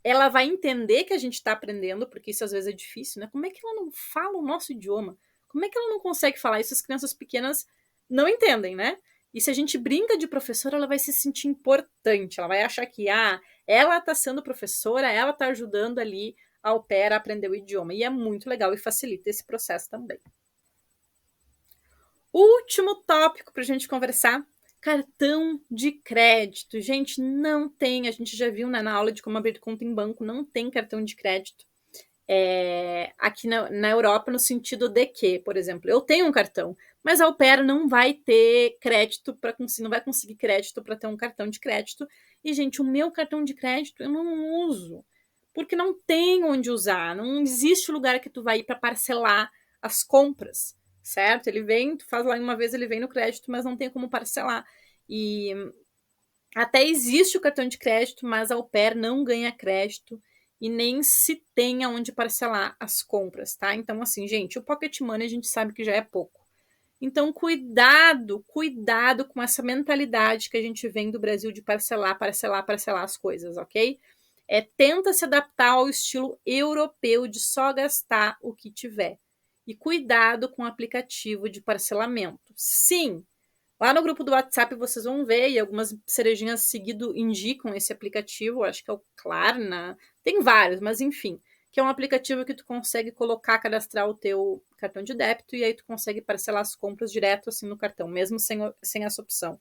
Ela vai entender que a gente está aprendendo, porque isso às vezes é difícil, né? Como é que ela não fala o nosso idioma? Como é que ela não consegue falar isso? As crianças pequenas não entendem, né? E se a gente brinca de professora, ela vai se sentir importante. Ela vai achar que, ela está sendo professora, ela está ajudando ali a au pair a aprender o idioma. E é muito legal e facilita esse processo também. Último tópico para a gente conversar: cartão de crédito. Gente, não tem, a gente já viu, né, na aula de como abrir conta em banco, não tem cartão de crédito aqui na Europa, no sentido de que, por exemplo, eu tenho um cartão, mas a au pair não vai ter crédito, não vai conseguir crédito para ter um cartão de crédito. E, gente, o meu cartão de crédito eu não uso, porque não tem onde usar, não existe lugar que tu vai ir para parcelar as compras, certo? Ele vem, tu faz lá uma vez, ele vem no crédito, mas não tem como parcelar. E até existe o cartão de crédito, mas a au pair não ganha crédito e nem se tem aonde parcelar as compras, tá? Então, assim, gente, o Pocket Money a gente sabe que já é pouco. Então, cuidado com essa mentalidade que a gente vem do Brasil de parcelar as coisas, ok? Tenta se adaptar ao estilo europeu de só gastar o que tiver. E cuidado com o aplicativo de parcelamento. Sim, lá no grupo do WhatsApp vocês vão ver, e algumas cerejinhas seguido indicam esse aplicativo, acho que é o Klarna, tem vários, mas enfim, que é um aplicativo que tu consegue cadastrar o teu cartão de débito, e aí tu consegue parcelar as compras direto assim no cartão, mesmo sem essa opção.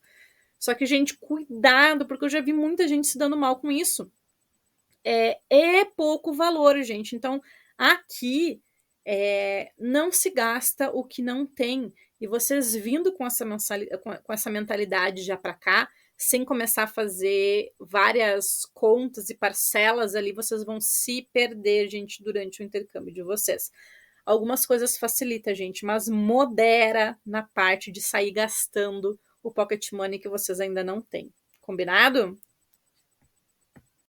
Só que, gente, cuidado, porque eu já vi muita gente se dando mal com isso. É pouco valor, gente. Então, aqui não se gasta o que não tem. E vocês vindo com essa mentalidade já para cá, sem começar a fazer várias contas e parcelas ali, vocês vão se perder, gente, durante o intercâmbio de vocês. Algumas coisas facilita, gente, mas modera na parte de sair gastando o pocket money que vocês ainda não têm. Combinado?